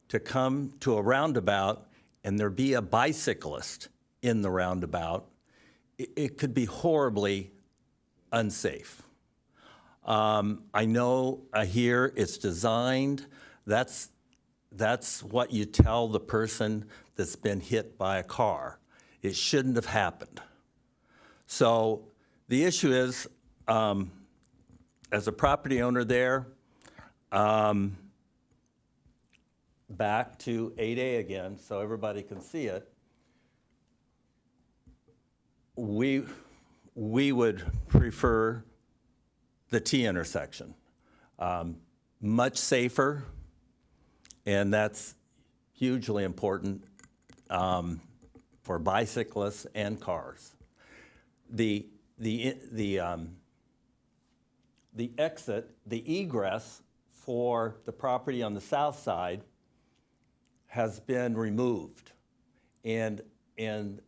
to come to a roundabout and there be a bicyclist in the roundabout, it could be horribly unsafe. I know here it's designed, that's what you tell the person that's been hit by a car. It shouldn't have happened. So the issue is, as a property owner there, back to 8A again, so everybody can see it, we would prefer the T intersection. Much safer, and that's hugely important for bicyclists and cars. The exit, the egress for the property on the south side has been removed. And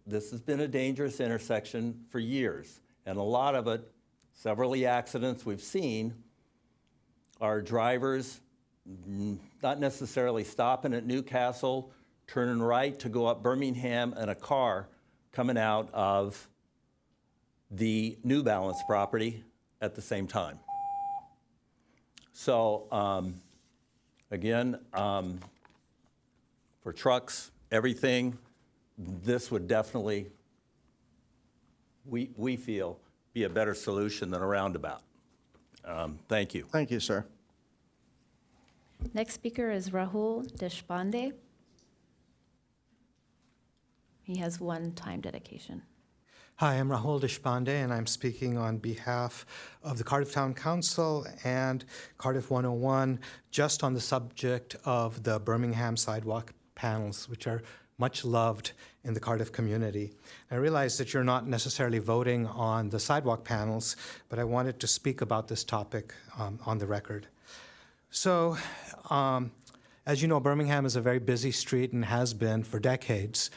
this has been a dangerous intersection for years. And a lot of it, several of the accidents we've seen, are drivers not necessarily stopping at Newcastle, turning right to go up Birmingham, and a car coming out of the New Balance property at the same time. So again, for trucks, everything, this would definitely, we feel, be a better solution than a roundabout. Thank you. Thank you, sir. Next speaker is Rahul Deshpande. He has one time dedication. Hi, I'm Rahul Deshpande, and I'm speaking on behalf of the Cardiff Town Council and Cardiff 101, just on the subject of the Birmingham sidewalk panels, which are much loved in the Cardiff community. I realize that you're not necessarily voting on the sidewalk panels, but I wanted to speak about this topic on the record. So, as you know, Birmingham is a very busy street and has been for decades.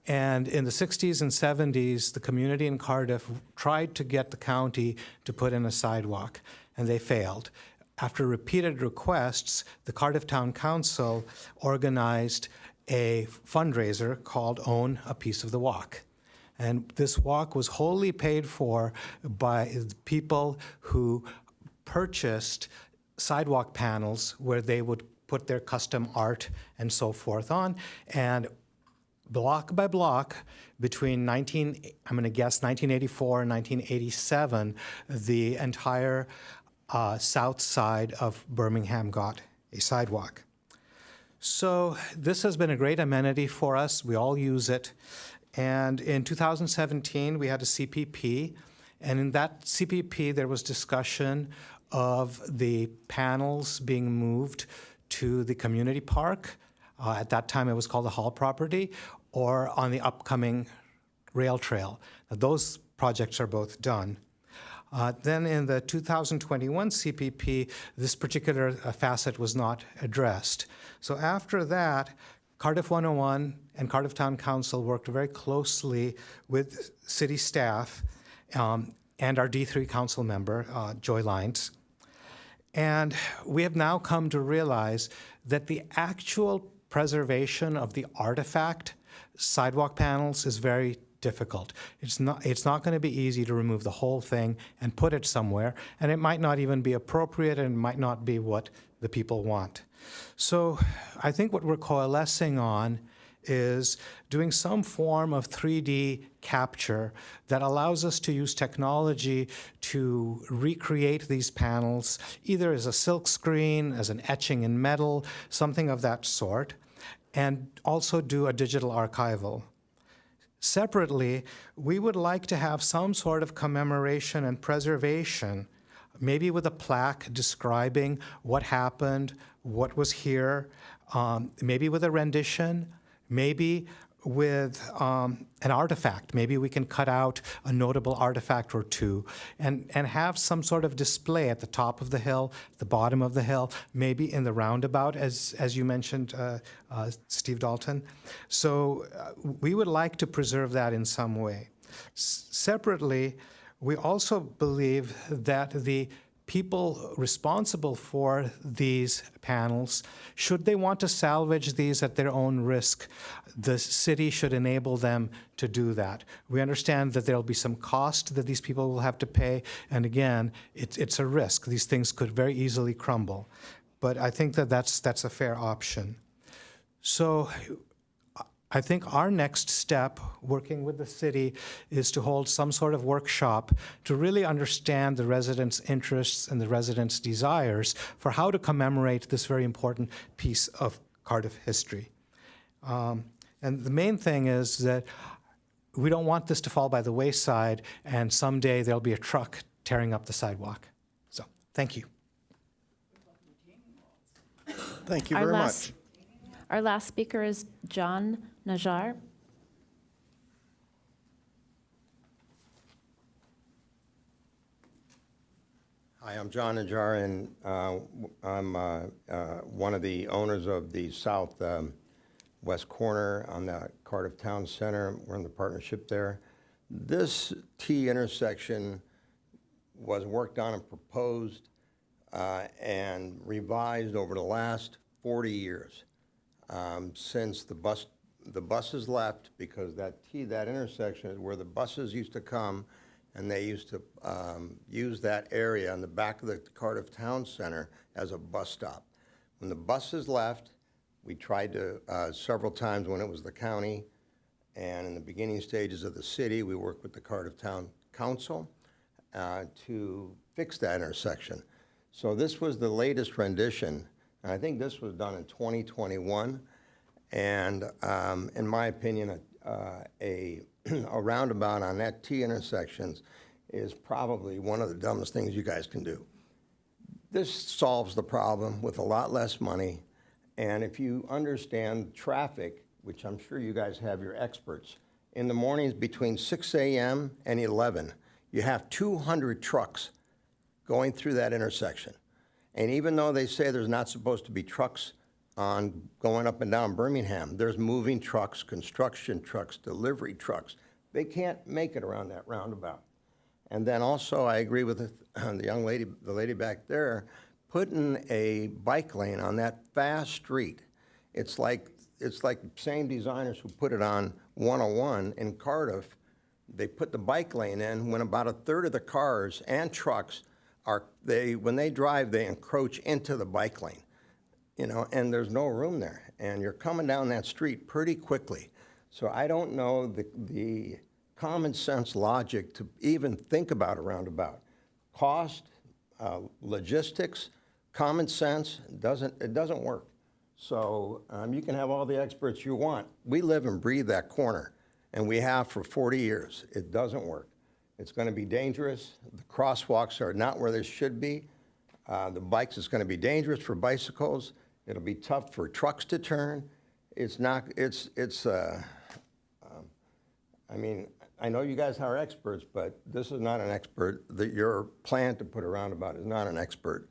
And in the 60s and 70s, the community in Cardiff tried to get the county to put in a sidewalk, and they failed. After repeated requests, the Cardiff Town Council organized a fundraiser called Own a Piece of the Walk. And this walk was wholly paid for by people who purchased sidewalk panels where they would put their custom art and so forth on. And block by block, between 1984 and 1987, the entire south side of Birmingham got a sidewalk. So this has been a great amenity for us. We all use it. And in 2017, we had a CPP. And in that CPP, there was discussion of the panels being moved to the community park. At that time, it was called the Hall property, or on the upcoming rail trail. Now, those projects are both done. Then in the 2021 CPP, this particular facet was not addressed. So after that, Cardiff 101 and Cardiff Town Council worked very closely with city staff and our D3 council member, Joy Lines. And we have now come to realize that the actual preservation of the artifact, sidewalk panels, is very difficult. It's not going to be easy to remove the whole thing and put it somewhere, and it might not even be appropriate, and it might not be what the people want. So I think what we're coalescing on is doing some form of 3D capture that allows us to use technology to recreate these panels, either as a silk screen, as an etching in metal, something of that sort, and also do a digital archival. Separately, we would like to have some sort of commemoration and preservation, maybe with a plaque describing what happened, what was here, maybe with a rendition, maybe with an artifact. Maybe we can cut out a notable artifact or two and have some sort of display at the top of the hill, the bottom of the hill, maybe in the roundabout, as you mentioned, Steve Dalton. So we would like to preserve that in some way. Separately, we also believe that the people responsible for these panels, should they want to salvage these at their own risk, the city should enable them to do that. We understand that there'll be some cost that these people will have to pay, and again, it's a risk. These things could very easily crumble. But I think that that's a fair option. So I think our next step, working with the city, is to hold some sort of workshop to really understand the residents' interests and the residents' desires for how to commemorate this very important piece of Cardiff history. And the main thing is that we don't want this to fall by the wayside and someday there'll be a truck tearing up the sidewalk. So, thank you. Thank you very much. Our last speaker is John Najjar. Hi, I'm John Najjar, and I'm one of the owners of the south west corner on the Cardiff Town Center. We're in the partnership there. This T intersection was worked on and proposed and revised over the last 40 years since the buses left, because that intersection is where the buses used to come, and they used to use that area in the back of the Cardiff Town Center as a bus stop. When the buses left, we tried to, several times when it was the county, and in the beginning stages of the city, we worked with the Cardiff Town Council, to fix that intersection. So this was the latest rendition, and I think this was done in 2021. And in my opinion, a roundabout on that T intersections is probably one of the dumbest things you guys can do. This solves the problem with a lot less money, and if you understand traffic, which I'm sure you guys have your experts, in the mornings between 6 a.m. and 11, you have 200 trucks going through that intersection. And even though they say there's not supposed to be trucks on going up and down Birmingham, there's moving trucks, construction trucks, delivery trucks. They can't make it around that roundabout. And then also, I agree with the young lady, the lady back there, putting a bike lane on that fast street. It's like the same designers who put it on 101 in Cardiff. They put the bike lane in when about a third of the cars and trucks when they drive, they encroach into the bike lane, you know, and there's no room there. And you're coming down that street pretty quickly. So I don't know the common sense logic to even think about a roundabout. Cost, logistics, common sense, it doesn't work. So you can have all the experts you want. We live and breathe that corner, and we have for 40 years. It doesn't work. It's going to be dangerous. The crosswalks are not where they should be. The bikes, it's going to be dangerous for bicycles. It'll be tough for trucks to turn. It's not, I mean, I know you guys are experts, but this is not an expert. Your plan to put a roundabout is not an expert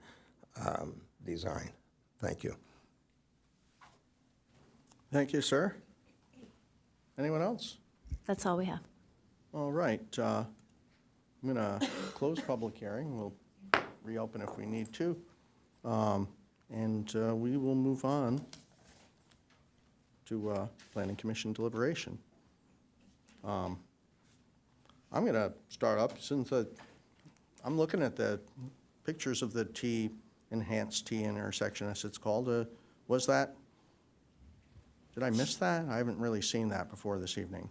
design. Thank you. Thank you, sir. Anyone else? That's all we have. All right. I'm going to close public hearing. We'll reopen if we need to. And we will move on to Planning Commission deliberation. I'm going to start up since I'm looking at the pictures of the enhanced T intersection, as it's called. Did I miss that? I haven't really seen that before this evening.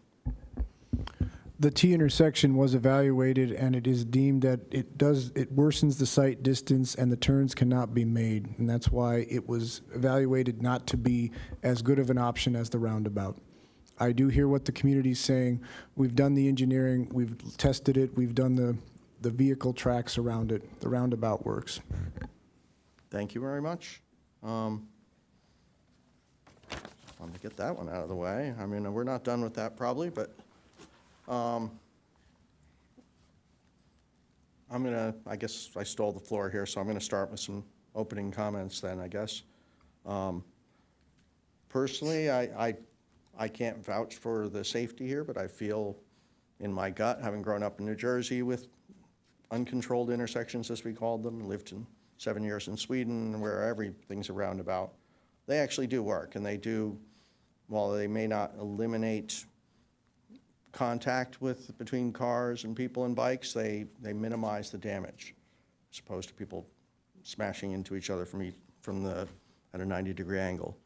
The T intersection was evaluated, and it is deemed that it worsens the sight distance and the turns cannot be made. And that's why it was evaluated not to be as good of an option as the roundabout. I do hear what the community's saying. We've done the engineering, we've tested it, we've done the vehicle tracks around it. The roundabout works. Thank you very much. Want to get that one out of the way. I mean, we're not done with that probably, but I guess I stole the floor here, so I'm going to start with some opening comments then, I guess. Personally, I can't vouch for the safety here, but I feel in my gut, having grown up in New Jersey with uncontrolled intersections, as we called them, lived 7 years in Sweden, where everything's a roundabout, they actually do work, and they do, while they may not eliminate contact between cars and people and bikes, they minimize the damage, as opposed to people smashing into each other at a 90-degree angle.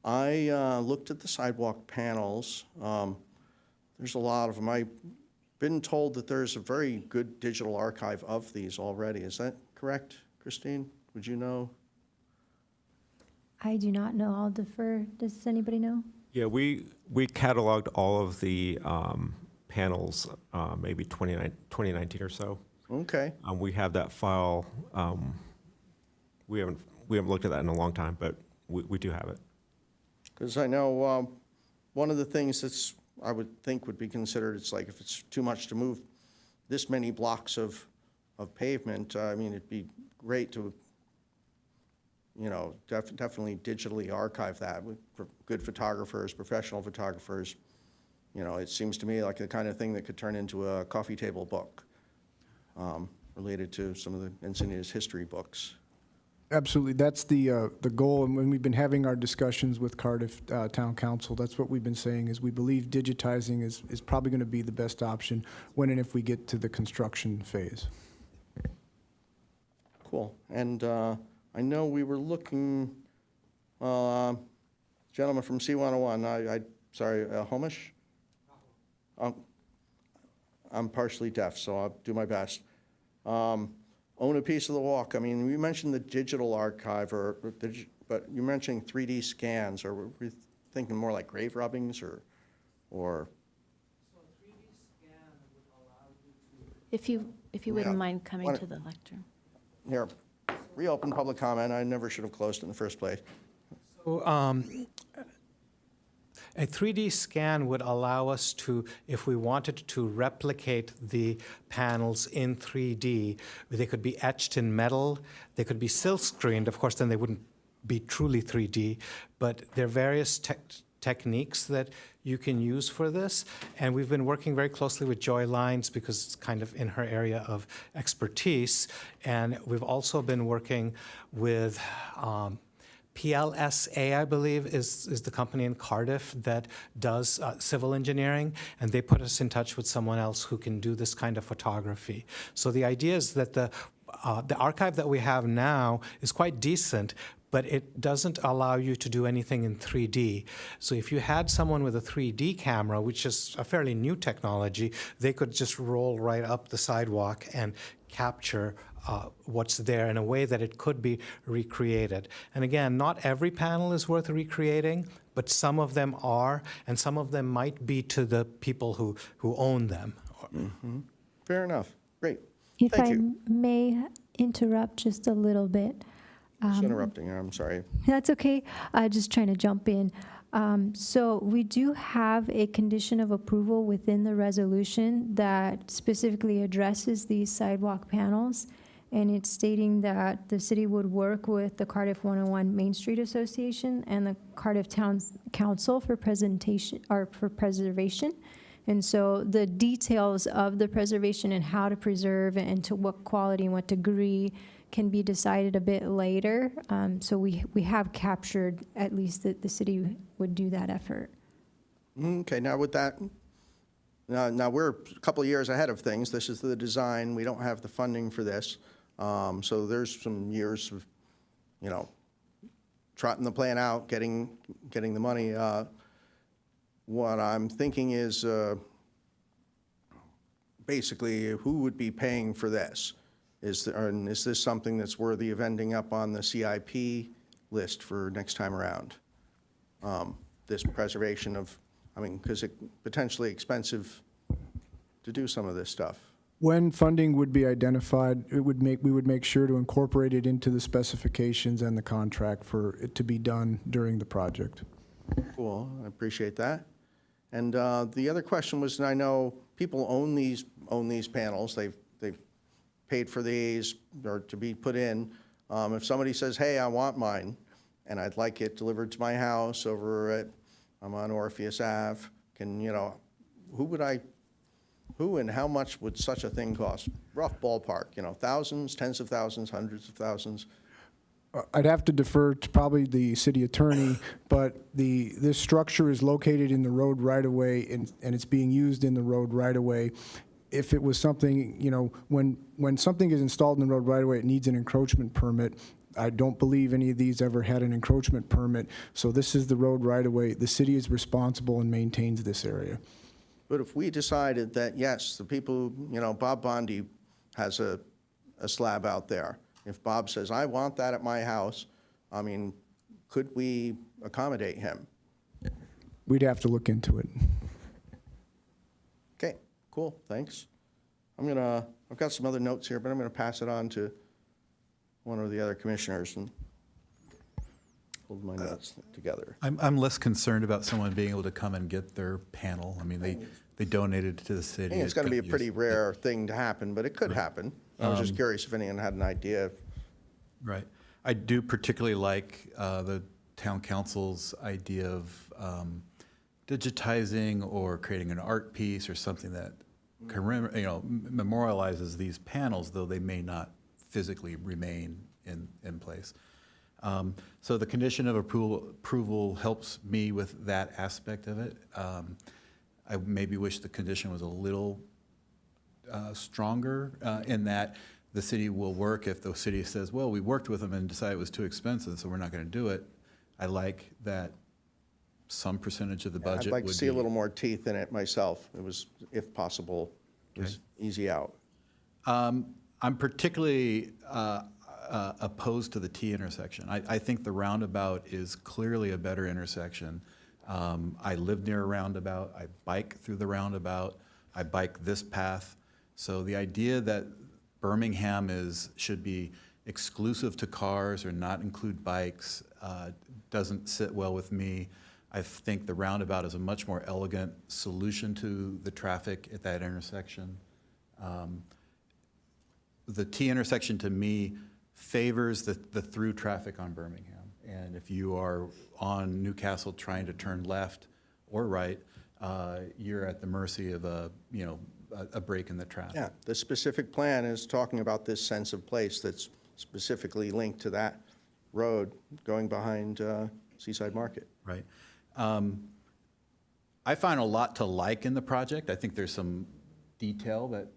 I looked at the sidewalk panels. There's a lot of them. I've been told that there's a very good digital archive of these already. Is that correct, Christine? Would you know? I do not know. I'll defer. Does anybody know? Yeah, we cataloged all of the panels, maybe 2019 or so. Okay. We have that file. We haven't looked at that in a long time, but we do have it. Because I know one of the things I would think would be considered, it's like if it's too much to move this many blocks of pavement, I mean, it'd be great to, definitely digitally archive that for good photographers, professional photographers. It seems to me like the kind of thing that could turn into a coffee table book related to some of the Encinitas history books. Absolutely, that's the goal, and when we've been having our discussions with Cardiff Town Council, that's what we've been saying, is we believe digitizing is probably going to be the best option when and if we get to the construction phase. Cool. And I know we were looking, gentleman from C101, sorry, Homish? I'm partially deaf, so I'll do my best. Own a piece of the walk. I mean, you mentioned the digital archive, but you're mentioning 3D scans. Are we thinking more like grave rubbings or? If you wouldn't Yeah. mind coming Why to the lectern. Here, reopen public comment. I never should have closed in the first place. So, a 3D scan would allow us to, if we wanted to replicate the panels in 3D, they could be etched in metal, they could be silk screened. Of course, then they wouldn't be truly 3D, but there are various techniques that you can use for this. And we've been working very closely with Joy Lines because it's kind of in her area of expertise. And we've also been working with PLSA, I believe, is the company in Cardiff that does civil engineering, and they put us in touch with someone else who can do this kind of photography. So the idea is that the archive that we have now is quite decent, but it doesn't allow you to do anything in 3D. So if you had someone with a 3D camera, which is a fairly new technology, they could just roll right up the sidewalk and capture what's there in a way that it could be recreated. And again, not every panel is worth recreating, but some of them are, and some of them might be to the people who own them. Fair enough. Great. If Thank I you. may interrupt just a little bit. Just interrupting. I'm sorry. That's okay. Just trying to jump in. So we do have a condition of approval within the resolution that specifically addresses these sidewalk panels. And it's stating that the city would work with the Cardiff 101 Main Street Association and the Cardiff Town Council for preservation. And so the details of the preservation and how to preserve and to what quality and what degree can be decided a bit later. So we have captured at least that the city would do that effort. Okay, now with that, now we're a couple of years ahead of things. This is the design. We don't have the funding for this. So there's some years of, trotting the plan out, getting the money. What I'm thinking is basically who would be paying for this? Is this something that's worthy of ending up on the CIP list for next time around? This preservation of, because it's potentially expensive to do some of this stuff. When funding would be identified, we would make sure to incorporate it into the specifications and the contract for it to be done during the project. Cool, I appreciate that. And the other question was, and I know people own these panels. They've paid for these or to be put in. If somebody says, hey, I want mine, and I'd like it delivered to my house over at, I'm on Orpheus Ave, who and how much would such a thing cost? Rough ballpark, thousands, tens of thousands, hundreds of thousands? I'd have to defer to probably the city attorney, but this structure is located in the road right-of-way, and it's being used in the road right-of-way. If it was something, when something is installed in the road right-of-way, it needs an encroachment permit. I don't believe any of these ever had an encroachment permit, so this is the road right-of-way. The city is responsible and maintains this area. But if we decided that, yes, the people, Bob Bondi has a slab out there. If Bob says, I want that at my house, could we accommodate him? We'd have to look into it. Okay, cool, thanks. I've got some other notes here, but I'm gonna pass it on to one of the other commissioners and hold my notes together. I'm less concerned about someone being able to come and get their panel. They donated it to the I city. think it's gonna be a pretty rare thing to happen, but it could happen. I was just curious if anyone had an idea. Right. I do particularly like the town council's idea of digitizing or creating an art piece or something that memorializes these panels, though they may not physically remain in place. So the condition of approval helps me with that aspect of it. I maybe wish the condition was a little stronger in that the city will work if the city says, well, we worked with them and decided it was too expensive, so we're not going to do it. I like that some percentage of the budget I'd like would to see a be- little more teeth in it myself. It was, if possible, is easy out. I'm particularly opposed to the T intersection. I think the roundabout is clearly a better intersection. I live near a roundabout. I bike through the roundabout. I bike this path. So the idea that Birmingham should be exclusive to cars or not include bikes doesn't sit well with me. I think the roundabout is a much more elegant solution to the traffic at that intersection. The T intersection to me favors the through traffic on Birmingham. And if you are on Newcastle trying to turn left or right, you're at the mercy of a break in the traffic. Yeah, the specific plan is talking about this sense of place that's specifically linked to that road going behind Seaside Market. Right. I find a lot to like in the project. I think there's some detail that,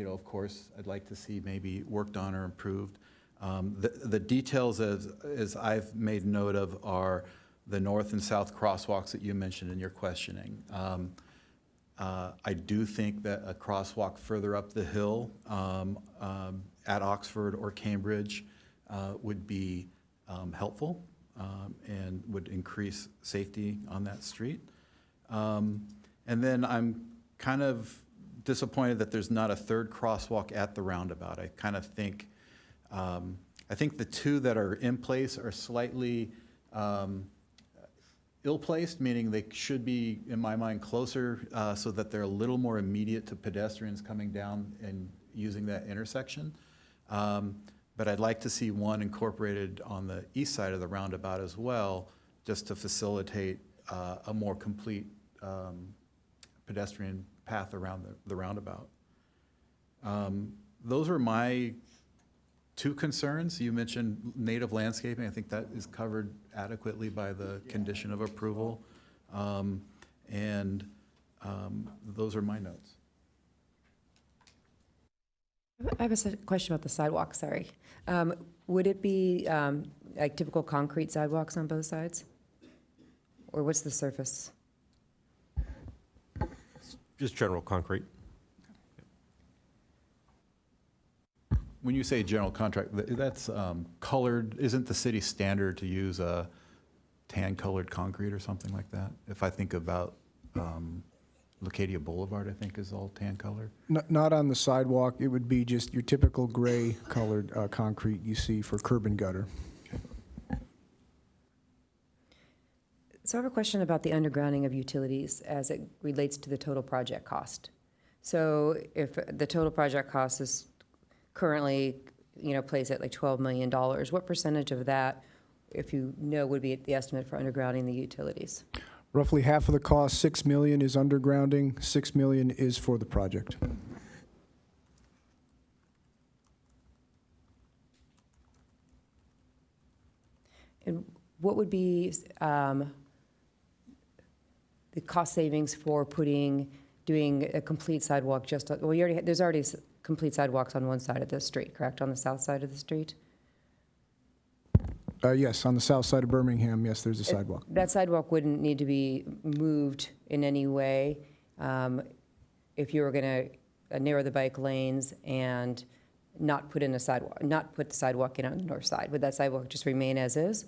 of course, I'd like to see maybe worked on or improved. The details, as I've made note of, are the north and south crosswalks that you mentioned in your questioning. I do think that a crosswalk further up the hill at Oxford or Cambridge would be helpful and would increase safety on that street. And then I'm kind of disappointed that there's not a third crosswalk at the roundabout. I kind of think, I think the two that are in place are slightly ill-placed, meaning they should be, in my mind, closer so that they're a little more immediate to pedestrians coming down and using that intersection. But I'd like to see one incorporated on the east side of the roundabout as well, just to facilitate a more complete pedestrian path around the roundabout. Those are my two concerns. You mentioned native landscaping. I think that is covered adequately by the condition of approval. And those are my notes. I have a question about the sidewalk, sorry. Would it be like typical concrete sidewalks on both sides? Or what's the surface? Just general concrete. When you say general contract, that's colored, isn't the city standard to use a tan-colored concrete or something like that? If I think about Leucadia Boulevard, I think is all tan-colored. Not on the sidewalk. It would be just your typical gray-colored concrete you see for curb and gutter. So I have a question about the undergrounding of utilities as it relates to the total project cost. So if the total project cost is currently, plays at like $12 million, what percentage of that, if you know, would be the estimate for undergrounding the utilities? Roughly half of the cost, $6 million, is undergrounding. $6 million is for the project. And what would be the cost savings for doing a complete sidewalk there's already complete sidewalks on one side of the street, correct? On the south side of the street? Yes, on the south side of Birmingham, yes, there's a sidewalk. That sidewalk wouldn't need to be moved in any way if you were going to narrow the bike lanes and not put the sidewalk in on the north side. Would that sidewalk just remain as is?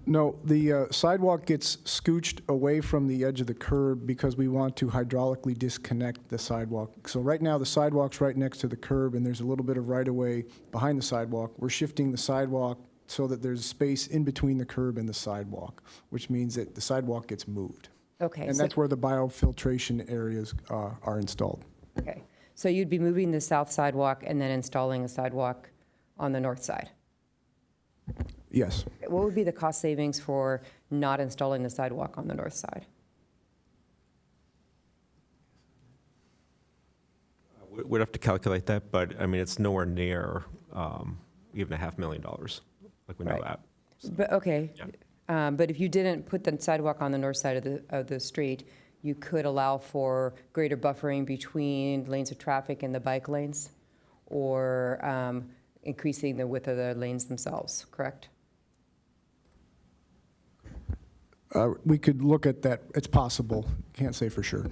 No, the sidewalk gets scooched away from the edge of the curb because we want to hydraulically disconnect the sidewalk. So right now, the sidewalk's right next to the curb, and there's a little bit of right-of-way behind the sidewalk. We're shifting the sidewalk so that there's space in between the curb and the sidewalk, which means that the sidewalk gets moved. Okay. And that's where the biofiltration areas are installed. Okay. So you'd be moving the south sidewalk and then installing a sidewalk on the north side? Yes. What would be the cost savings for not installing the sidewalk on the north side? We'd have to calculate that, but I mean, it's nowhere near even $500,000, like we know Right. that. But, okay. Yeah. But if you didn't put the sidewalk on the north side of the street, you could allow for greater buffering between lanes of traffic and the bike lanes, or increasing the width of the lanes themselves, correct? We could look at that. It's possible. Can't say for sure.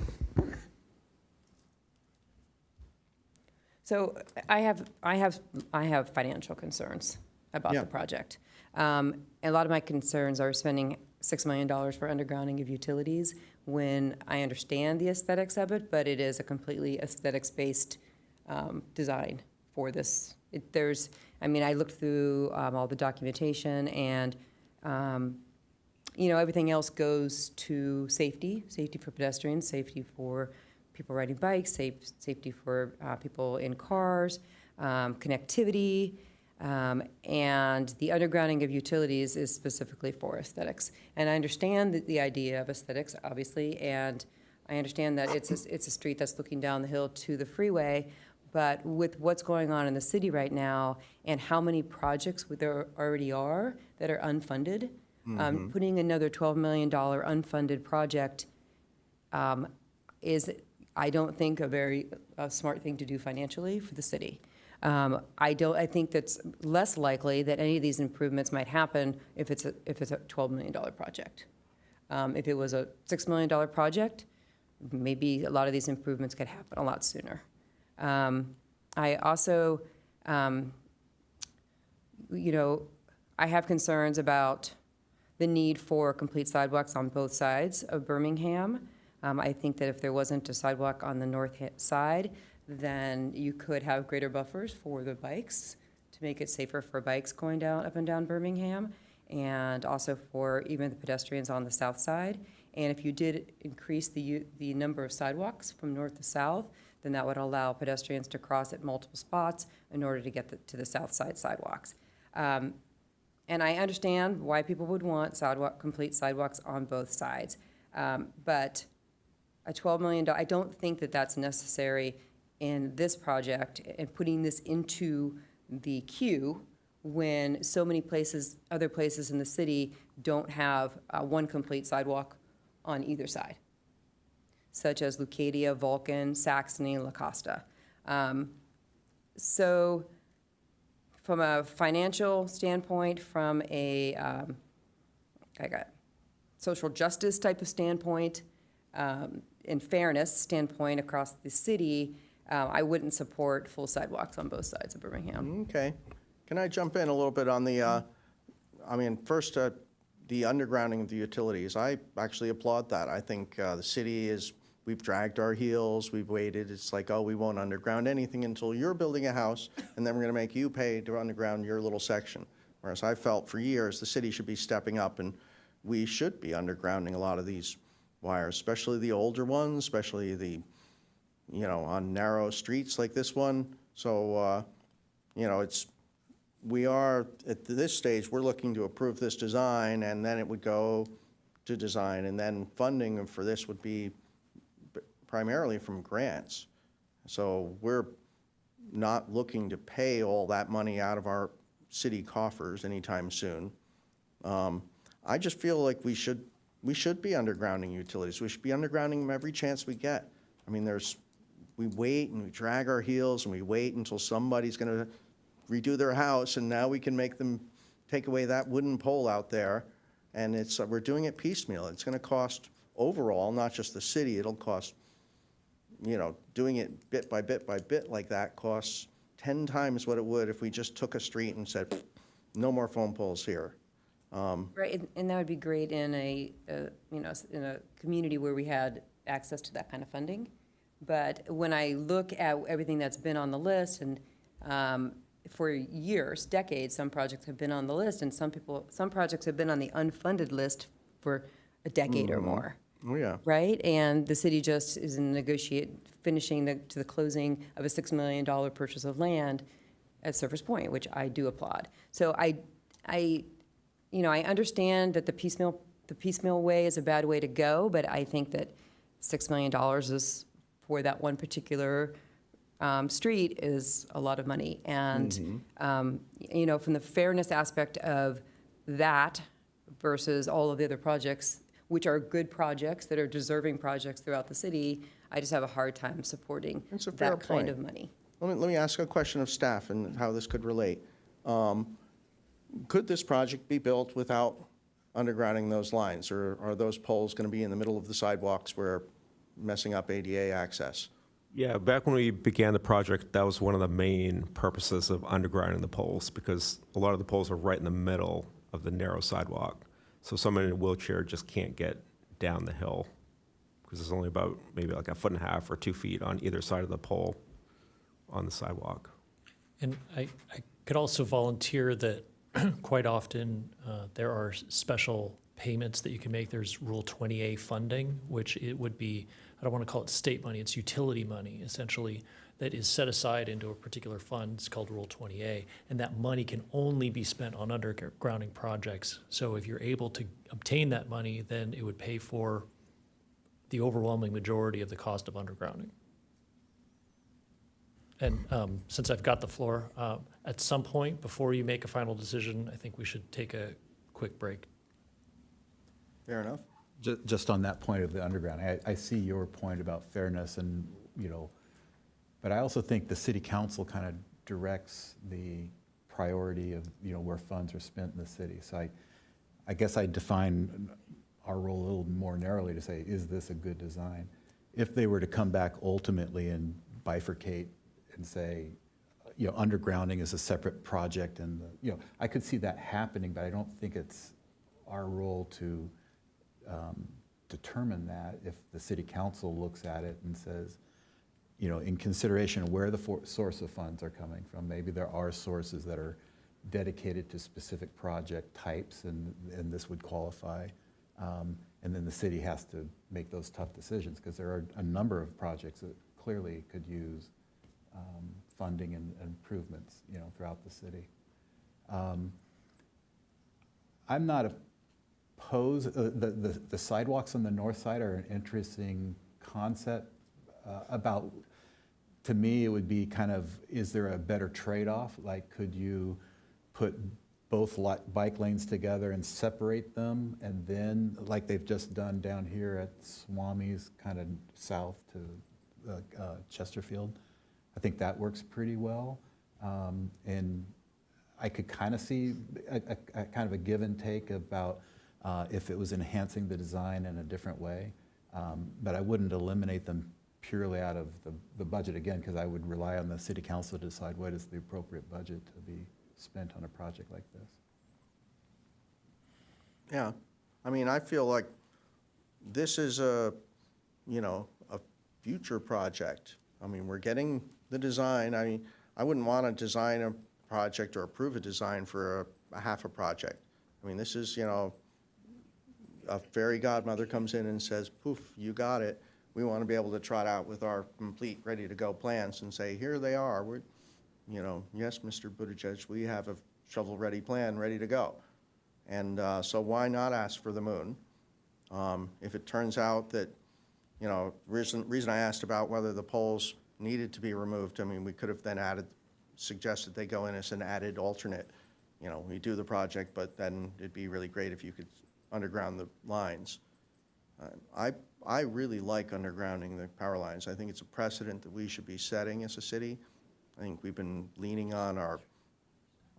So I have financial concerns about Yeah. the project. A lot of my concerns are spending $6 million for undergrounding of utilities when I understand the aesthetics of it, but it is a completely aesthetics-based design for this. I looked through all the documentation, and everything else goes to safety for pedestrians, safety for people riding bikes, safety for people in cars, connectivity, and the undergrounding of utilities is specifically for aesthetics. And I understand the idea of aesthetics, obviously, and I understand that it's a street that's looking down the hill to the freeway, but with what's going on in the city right now and how many projects there already are that are unfunded, putting another $12 million unfunded project is, I don't think, a very smart thing to do financially for the city. I think that's less likely that any of these improvements might happen if it's a $12 million project. If it was a $6 million project, maybe a lot of these improvements could happen a lot sooner. I also, I have concerns about the need for complete sidewalks on both sides of Birmingham. I think that if there wasn't a sidewalk on the north side, then you could have greater buffers for the bikes to make it safer for bikes going up and down Birmingham, and also for even the pedestrians on the south side. And if you did increase the number of sidewalks from north to south, then that would allow pedestrians to cross at multiple spots in order to get to the south side sidewalks. And I understand why people would want complete sidewalks on both sides. But a $12 million, I don't think that that's necessary in this project and putting this into the queue when so many other places in the city don't have one complete sidewalk on either side, such as Leucadia, Vulcan, Saxony, La Costa. So from a financial standpoint, from a social justice type of standpoint, and fairness standpoint across the city, I wouldn't support full sidewalks on both sides of Birmingham. Okay. Can I jump in a little bit on the, first, the undergrounding of the utilities? I actually applaud that. I think the city we've dragged our heels, we've waited. It's like, oh, we won't underground anything until you're building a house, and then we're going to make you pay to underground your little section. Whereas I felt for years the city should be stepping up, and we should be undergrounding a lot of these wires, especially the older ones, especially on narrow streets like this one. So, we are, at this stage, we're looking to approve this design, and then it would go to design, and then funding for this would be primarily from grants. So we're not looking to pay all that money out of our city coffers anytime soon. I just feel like we should be undergrounding utilities. We should be undergrounding them every chance we get. We wait and we drag our heels and we wait until somebody's going to redo their house, and now we can make them take away that wooden pole out there. And we're doing it piecemeal. It's going to cost overall, not just the city, it'll cost, doing it bit by bit by bit like that costs 10 times what it would if we just took a street and said, no more phone poles here. Right, and that would be great in in a community where we had access to that kind of funding. But when I look at everything that's been on the list, and for years, decades, some projects have been on the list, and some projects have been on the unfunded list for a decade or more. Oh, yeah. Right, and the city just is finishing to the closing of a $6 million purchase of land at Surfers Point, which I do applaud. So I understand that the piecemeal way is a bad way to go, but I think that $6 million is for that one particular street is a lot of money. And, from the fairness aspect of that versus all of the other projects, which are good projects that are deserving projects throughout the city, I just have a hard time supporting That's a fair that kind point. of money. Let me ask a question of staff and how this could relate. Could this project be built without undergrounding those lines, or are those poles going to be in the middle of the sidewalks where messing up ADA access? Yeah, back when we began the project, that was one of the main purposes of undergrounding the poles, because a lot of the poles are right in the middle of the narrow sidewalk. So someone in a wheelchair just can't get down the hill, because there's only about maybe like 1.5 feet or 2 feet on either side of the pole on the sidewalk. And I could also volunteer that quite often there are special payments that you can make. There's Rule 20A funding, which it would be, I don't want to call it state money, it's utility money, essentially, that is set aside into a particular fund. It's called Rule 20A, and that money can only be spent on undergrounding projects. So if you're able to obtain that money, then it would pay for the overwhelming majority of the cost of undergrounding. And since I've got the floor, at some point before you make a final decision, I think we should take a quick break. Fair enough. Just on that point of the underground, I see your point about fairness and, but I also think the city council kind of directs the priority of, where funds are spent in the city. So I guess I define our role a little more narrowly to say, is this a good design? If they were to come back ultimately and bifurcate and say, undergrounding is a separate project, and I could see that happening, but I don't think it's our role to determine that. If the city council looks at it and says, in consideration of where the source of funds are coming from, maybe there are sources that are dedicated to specific project types, and this would qualify. And then the city has to make those tough decisions, because there are a number of projects that clearly could use funding and improvements, throughout the city. I'm not opposed. The sidewalks on the north side are an interesting concept. To me, it would be kind of, is there a better trade-off? Like, could you put both bike lanes together and separate them, and then, like they've just done down here at Swami's, kind of south to Chesterfield? I think that works pretty well. And I could kind of see a kind of a give and take about if it was enhancing the design in a different way. But I wouldn't eliminate them purely out of the budget, again, because I would rely on the city council to decide what is the appropriate budget to be spent on a project like this. Yeah, I mean, I feel like this is a future project. I mean, we're getting the design. I mean, I wouldn't want to design a project or approve a design for a half a project. I mean, this is, a fairy godmother comes in and says, poof, you got it. We want to be able to trot out with our complete, ready-to-go plans and say, here they are. We're, yes, Mr. Buttigieg, we have a shovel-ready plan ready to go. And so why not ask for the moon? If it turns out that, reason I asked about whether the poles needed to be removed, I mean, we could have then suggested they go in as an added alternate. We do the project, but then it'd be really great if you could underground the lines. I really like undergrounding the power lines. I think it's a precedent that we should be setting as a city. I think we've been leaning on our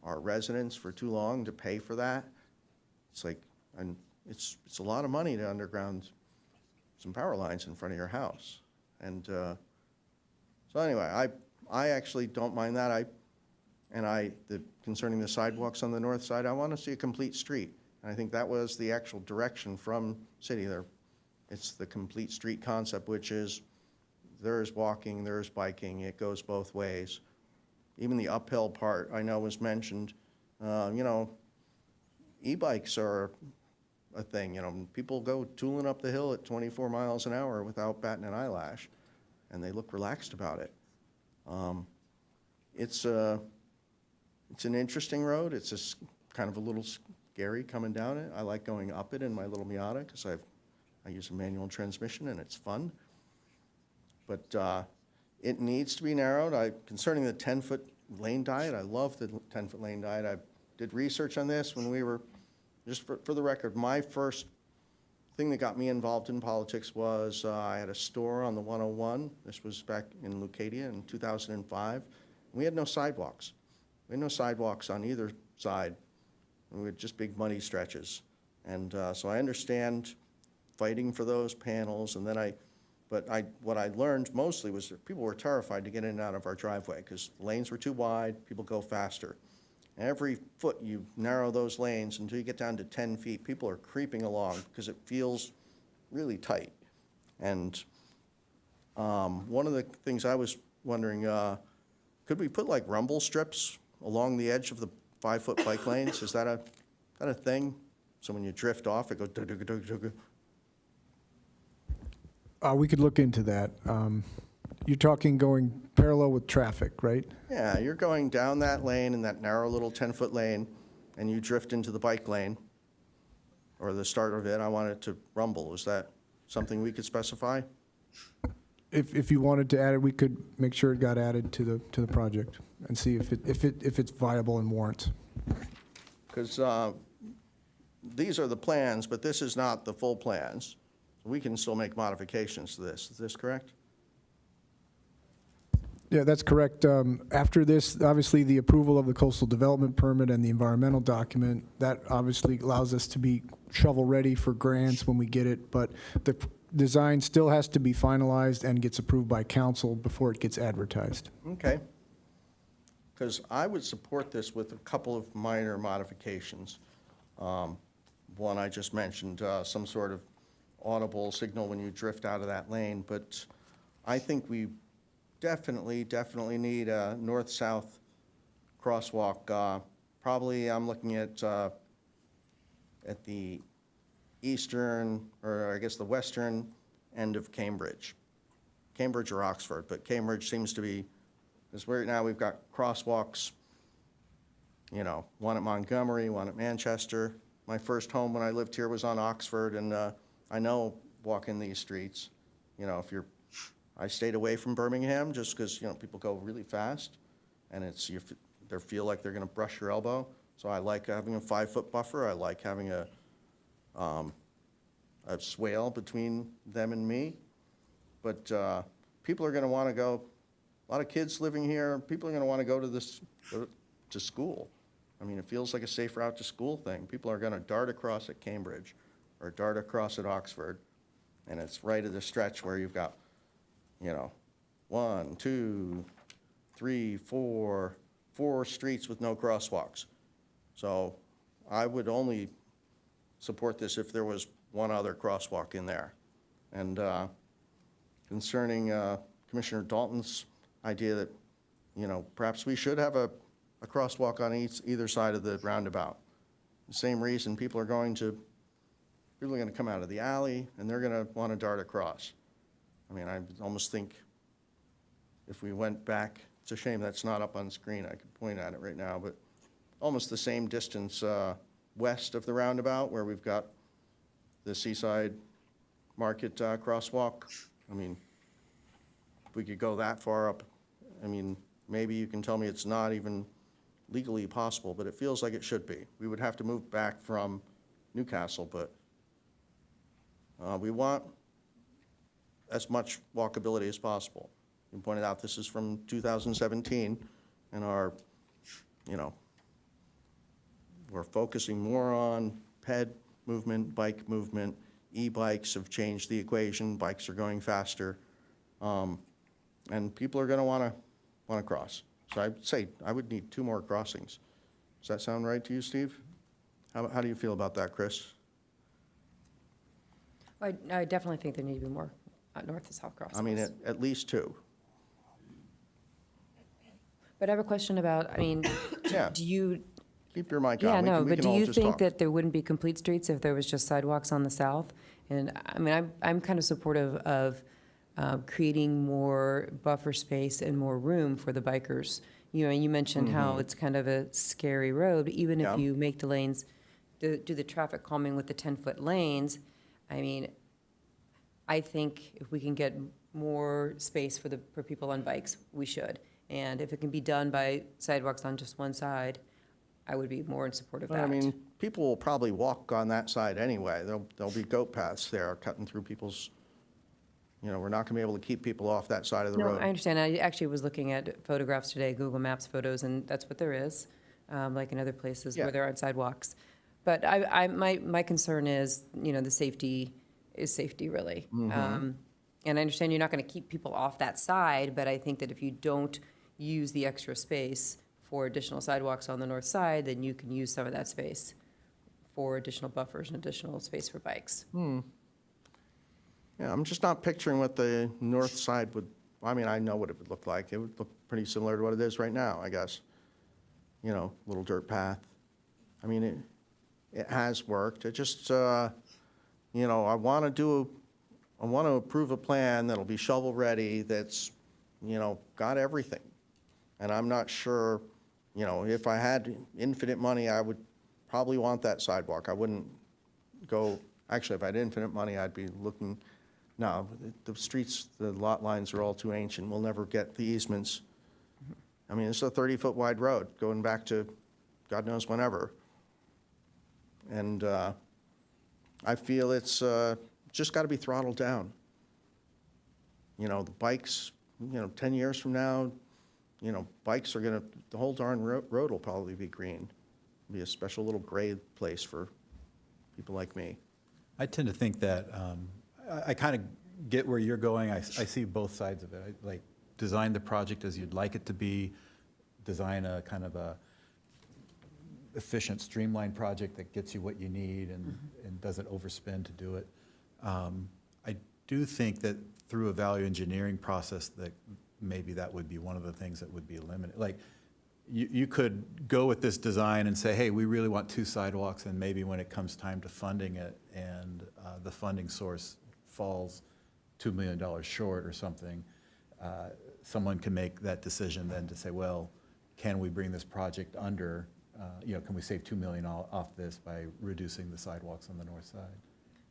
residents for too long to pay for that. It's like, and it's a lot of money to underground some power lines in front of your house. And so anyway, I actually don't mind that. Concerning the sidewalks on the north side, I want to see a complete street. And I think that was the actual direction from city there. It's the complete street concept, which is there's walking, there's biking, it goes both ways. Even the uphill part I know was mentioned. E-bikes are a thing. People go tooling up the hill at 24 miles an hour without batting an eyelash, and they look relaxed about it. It's an interesting road. It's just kind of a little scary coming down it. I like going up it in my little Miata because I use a manual transmission and it's fun. But it needs to be narrowed. Concerning the 10-foot lane diet, I love the 10-foot lane diet. I did research on this when we were, just for the record, my first thing that got me involved in politics was I had a store on the 101. This was back in Leucadia in 2005. We had no sidewalks. We had no sidewalks on either side. We had just big muddy stretches. And so I understand fighting for those panels. And then I But what I learned mostly was that people were terrified to get in and out of our driveway because lanes were too wide, people go faster. Every foot you narrow those lanes until you get down to 10 feet, people are creeping along because it feels really tight. And one of the things I was wondering, could we put like rumble strips along the edge of the 5-foot bike lanes? Is that a thing? So when you drift off, it goes dug, dug, dug, dug. We could look into that. You're talking going parallel with traffic, right? Yeah, you're going down that lane in that narrow little 10-foot lane, and you drift into the bike lane, or the start of it. I want it to rumble. Is that something we could specify? If you wanted to add it, we could make sure it got added to the project and see if it's viable and warrants. Because these are the plans, but this is not the full plans. We can still make modifications to this. Is this correct? Yeah, that's correct. After this, obviously, the approval of the coastal development permit and the environmental document, that obviously allows us to be shovel-ready for grants when we get it, but the design still has to be finalized and gets approved by council before it gets advertised. Okay. Because I would support this with a couple of minor modifications. One I just mentioned, some sort of audible signal when you drift out of that lane, but I think we definitely need a north-south crosswalk. Probably I'm looking at the eastern, or I guess the western end of Cambridge or Oxford, but Cambridge seems to be, because right now we've got crosswalks, you know, one at Montgomery, one at Manchester. My first home when I lived here was on Oxford, and I know walking these streets, you know, I stayed away from Birmingham just because, you know, people go really fast, and they feel like they're going to brush your elbow. So I like having a 5-foot buffer. I like having a swale between them and me. But people are going to want to go. A lot of kids living here. People are going to want to go to school. I mean, it feels like a safe route to school thing. People are going to dart across at Cambridge or dart across at Oxford, and it's right at the stretch where you've got, you know, 1, 2, 3, 4 streets with no crosswalks. So I would only support this if there was one other crosswalk in there. And concerning Commissioner Dalton's idea that, you know, perhaps we should have a crosswalk on either side of the roundabout. The same reason people are going to come out of the alley, and they're going to want to dart across. I mean, I almost think if we went back, it's a shame that's not up on screen. I could point at it right now, but almost the same distance west of the roundabout where we've got the Seaside Market crosswalk. I mean, if we could go that far up, I mean, maybe you can tell me it's not even legally possible, but it feels like it should be. We would have to move back from Newcastle, but we want as much walkability as possible. You pointed out this is from 2017, and we're focusing more on ped movement, bike movement. E-bikes have changed the equation. Bikes are going faster, and people are going to want to cross. So I'd say I would need 2 more crossings. Does that sound right to you, Steve? How do you feel about that, Chris? I definitely think there need to be more north and south crosswalks. I mean, at least 2. But I have a question about, I mean, Yeah. do you, Keep your mic yeah, on. no, We but can do all you just think talk. that there wouldn't be complete streets if there was just sidewalks on the south? And I mean, I'm kind of supportive of creating more buffer space and more room for the bikers. You know, you mentioned how it's kind of a scary road, but even Yeah. if you make the lanes, do the traffic calming with the 10-foot lanes, I mean, I think if we can get more space for people on bikes, we should. And if it can be done by sidewalks on just one side, I would be more in support of that. I mean, people will probably walk on that side anyway. There'll be goat paths there cutting through people's, you know, we're not going to be able to keep people off that side of the No, road. I understand. I actually was looking at photographs today, Google Maps photos, and that's what there is, like in other places Yeah. where there aren't sidewalks. But my concern is, you know, the safety is safety, really. And I understand you're not going to keep people off that side, but I think that if you don't use the extra space for additional sidewalks on the north side, then you can use some of that space for additional buffers and additional space for bikes. Yeah, I'm just not picturing what the north side would, I mean, I know what it would look like. It would look pretty similar to what it is right now, I guess. You know, little dirt path. I mean, it has worked. It just, you know, I want to approve a plan that'll be shovel-ready, that's, you know, got everything. And I'm not sure, you know, if I had infinite money, I would probably want that sidewalk. I wouldn't go, actually, if I had infinite money, I'd be looking, no, the streets, the lot lines are all too ancient. We'll never get the easements. I mean, it's a 30-foot wide road going back to God knows whenever. And I feel it's just got to be throttled down. You know, the bikes, you know, 10 years from now, you know, bikes are going to, the whole darn road will probably be green. Be a special little grade place for people like me. I tend to think that, I kind of get where you're going. I see both sides of it. I like design the project as you'd like it to be, design a kind of a efficient, streamlined project that gets you what you need and doesn't overspend to do it. I do think that through a value engineering process that maybe that would be one of the things that would be eliminated. Like, you could go with this design and say, hey, we really want 2 sidewalks, and maybe when it comes time to funding it and the funding source falls $2 million short or something, someone can make that decision then to say, well, can we bring this project under, you know, can we save $2 million off this by reducing the sidewalks on the north side?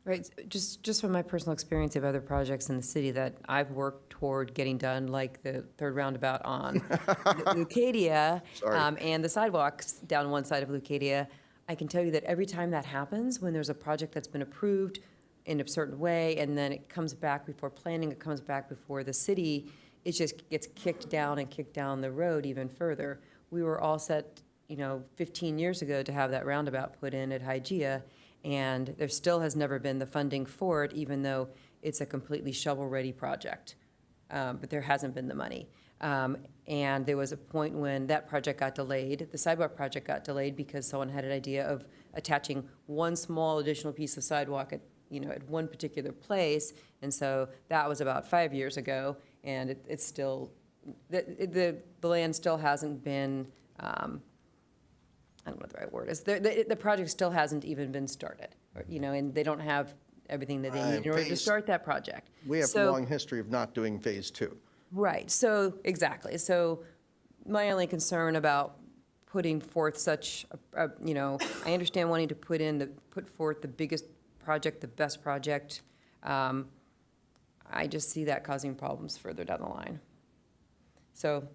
Right, just from my personal experience of other projects in the city that I've worked toward getting done, like the third roundabout on Leucadia, and the sidewalks down one side of Leucadia, I can tell you that every time that happens, when there's a project that's been approved in a certain way, and then it comes back before planning, it comes back before the city, it just gets kicked down and kicked down the road even further. We were all set, you know, 15 years ago to have that roundabout put in at Hygeia, and there still has never been the funding for it, even though it's a completely shovel-ready project. But there hasn't been the money. And there was a point when that project got delayed, the sidewalk project got delayed because someone had an idea of attaching one small additional piece of sidewalk at, you know, at one particular place. And so that was about 5 years ago, and it's still, the land still hasn't been, I don't know what the right word is. The project still hasn't even been started, you know, and they don't have everything that they need in order to start that project. We have a long history of not doing phase 2. Right, so, exactly. So my only concern about putting forth such, you know, I understand wanting to put forth the biggest project, the best project. I just see that causing problems further down the line. So,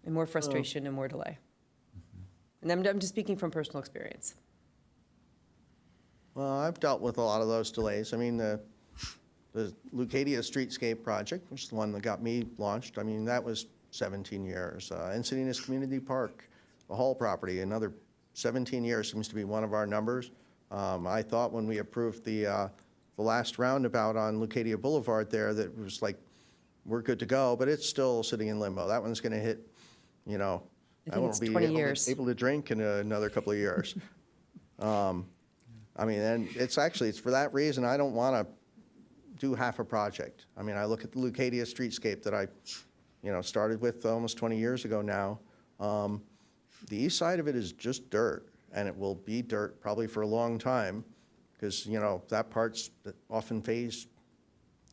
and more frustration and more delay. And I'm just speaking from personal experience. Well, I've dealt with a lot of those delays. I mean, the Leucadia Streetscape project, which is the one that got me launched, I mean, that was 17 years. Encinitas Community Park, the Hall property, another 17 years seems to be one of our numbers. I thought when we approved the last roundabout on Leucadia Boulevard there that it was like, we're good to go, but it's still sitting in limbo. That one's going to hit, you know, I think it's 20 years. able to drink in another couple of years. I mean, and it's for that reason I don't want to do half a project. I mean, I look at the Leucadia Streetscape that I, you know, started with almost 20 years ago now. The east side of it is just dirt, and it will be dirt probably for a long time because, you know, that part's often phase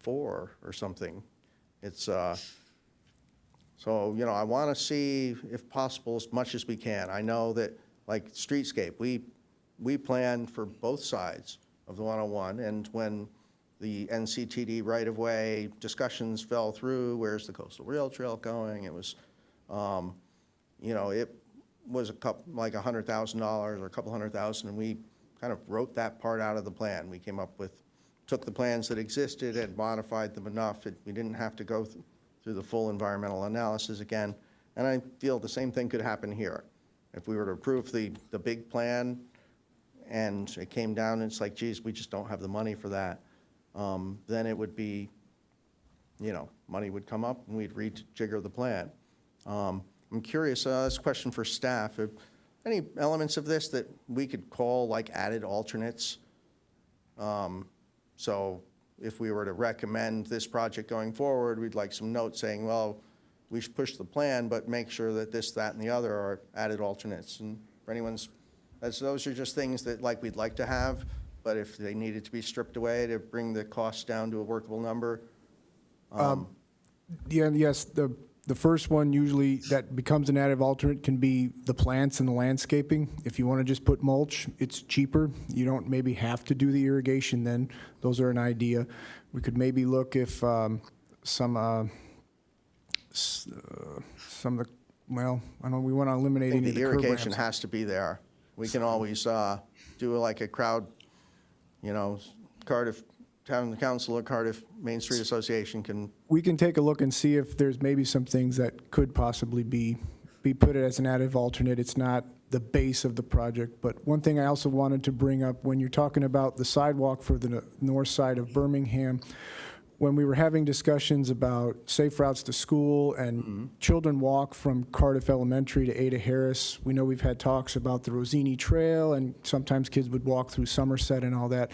4 or something. It's, so, you know, I want to see, if possible, as much as we can. I know that, like Streetscape, we planned for both sides of the 101, and when the NCTD right-of-way discussions fell through, where's the coastal rail trail going, it was, you know, it was like $100,000 or a couple $100,000, and we kind of wrote that part out of the plan. We came up with, took the plans that existed and modified them enough that we didn't have to go through the full environmental analysis again. And I feel the same thing could happen here. If we were to approve the big plan and it came down and it's like, geez, we just don't have the money for that, then it would be money would come up and we'd rejigger the plan. I'm curious, this is a question for staff, if any elements of this that we could call like added alternates? So if we were to recommend this project going forward, we'd like some notes saying, well, we should push the plan, but make sure that this, that, and the other are added alternates. And for anyone's, those are just things that we'd like to have, but if they needed to be stripped away to bring the costs down to a workable number. Yes, the first one usually that becomes an added alternate can be the plants and the landscaping. If you want to just put mulch, it's cheaper. You don't maybe have to do the irrigation then. Those are an idea. We could maybe look if some of the, well, I don't know, we want to eliminate I think any of the the curb irrigation ramps. has to be there. We can always do like a crowd, Cardiff Town Council or Cardiff Main Street Association can, We can take a look and see if there's maybe some things that could possibly be put as an added alternate. It's not the base of the project. But one thing I also wanted to bring up, when you're talking about the sidewalk for the north side of Birmingham, when we were having discussions about safe routes to school and children walk from Cardiff Elementary to Ada Harris, we know we've had talks about the Rosini Trail, and sometimes kids would walk through Somerset and all that.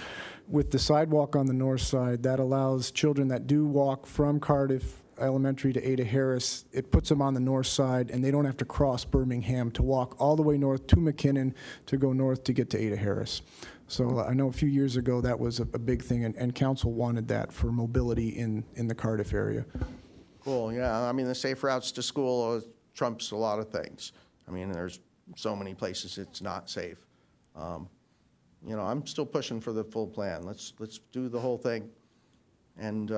With the sidewalk on the north side, that allows children that do walk from Cardiff Elementary to Ada Harris, it puts them on the north side, and they don't have to cross Birmingham to walk all the way north to McKinnon to go north to get to Ada Harris. So I know a few years ago that was a big thing, and council wanted that for mobility in the Cardiff area. cool, yeah. I mean, the safe routes to school trumps a lot of things. I mean, there's so many places it's not safe. I'm still pushing for the full plan. Let's do the whole thing. And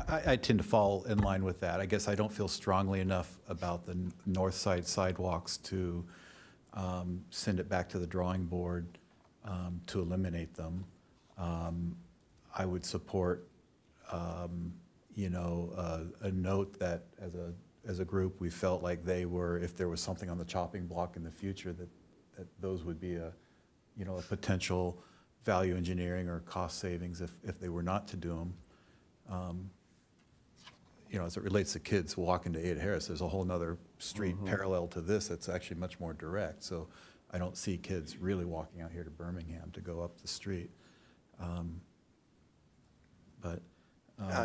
I tend to fall in line with that. I guess I don't feel strongly enough about the north side sidewalks to send it back to the drawing board to eliminate them. I would support, a note that as a group, we felt like they were, if there was something on the chopping block in the future, that those would be a potential value engineering or cost savings if they were not to do them. As it relates to kids walking to Ada Harris, there's a whole nother street parallel to this that's actually much more direct. So I don't see kids really walking out here to Birmingham to go up the street. I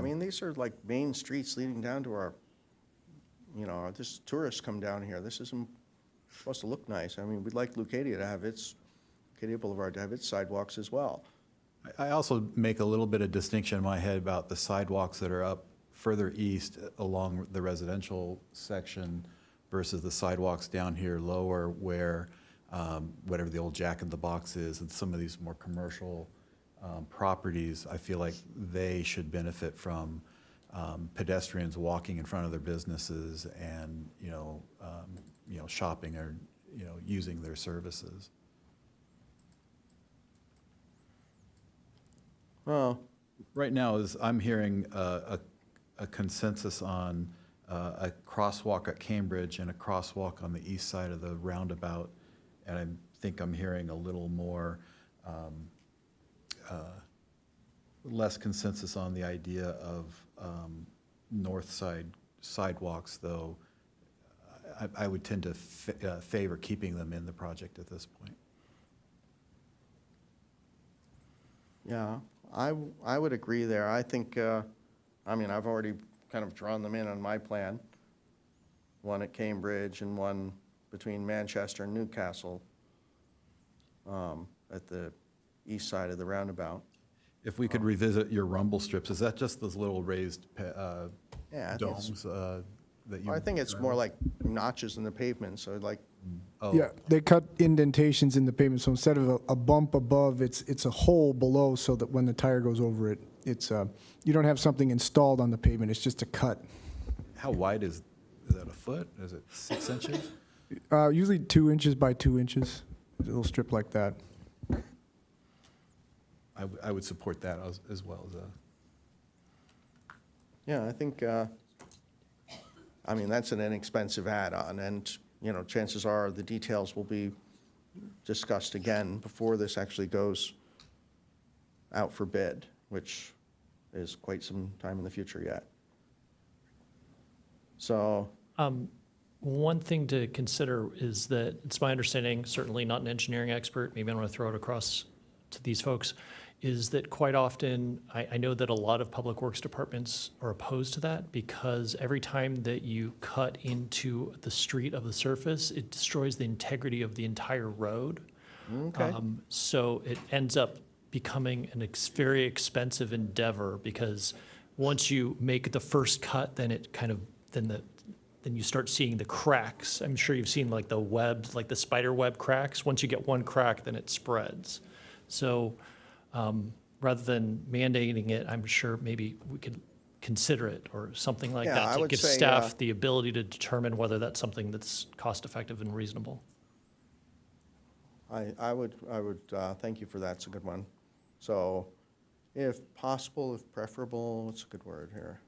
mean, these are like main streets leading down to our, this tourists come down here. This isn't supposed to look nice. I mean, we'd like Leucadia to have Leucadia Boulevard to have its sidewalks as well. I also make a little bit of distinction in my head about the sidewalks that are up further east along the residential section versus the sidewalks down here lower where whatever the old Jack in the Box is and some of these more commercial properties, I feel like they should benefit from pedestrians walking in front of their businesses and, shopping or, using their services. Well, Right now, I'm hearing a consensus on a crosswalk at Cambridge and a crosswalk on the east side of the roundabout. And I think I'm hearing a little more, less consensus on the idea of north side sidewalks, though I would tend to favor keeping them in the project at this point. yeah, I would agree there. I think, I've already kind of drawn them in on my plan. One at Cambridge and one between Manchester and Newcastle at the east side of the roundabout. If we could revisit your rumble strips, is that just those little raised Yeah, I think it's- domes that you? I think it's more like notches in the pavement, so like, Oh, Yeah, they cut indentations in the pavement, so instead of a bump above, it's a hole below so that when the tire goes over it, it's, you don't have something installed on the pavement, it's just a cut. How wide is that, a foot? Is it 6 inches? Usually 2 inches by 2 inches, a little strip like that. I would support that as well as a. yeah, I think, that's an inexpensive add-on, and, chances are the details will be discussed again before this actually goes out for bid, which is quite some time in the future yet. So, One thing to consider is that it's my understanding, certainly not an engineering expert, maybe I want to throw it across to these folks, is that quite often, I know that a lot of public works departments are opposed to that because every time that you cut into the street of the surface, it destroys the integrity of the entire road. okay. So it ends up becoming very expensive endeavor because once you make the first cut, then it kind of, then you start seeing the cracks. I'm sure you've seen like the webs, like the spider web cracks. Once you get one crack, then it spreads. So rather than mandating it, I'm sure maybe we could consider it or something like Yeah, that I to would give say, staff the ability to determine whether that's something that's cost effective and reasonable. I would thank you for that. It's a good one. So, if possible, if preferable, what's a good word here?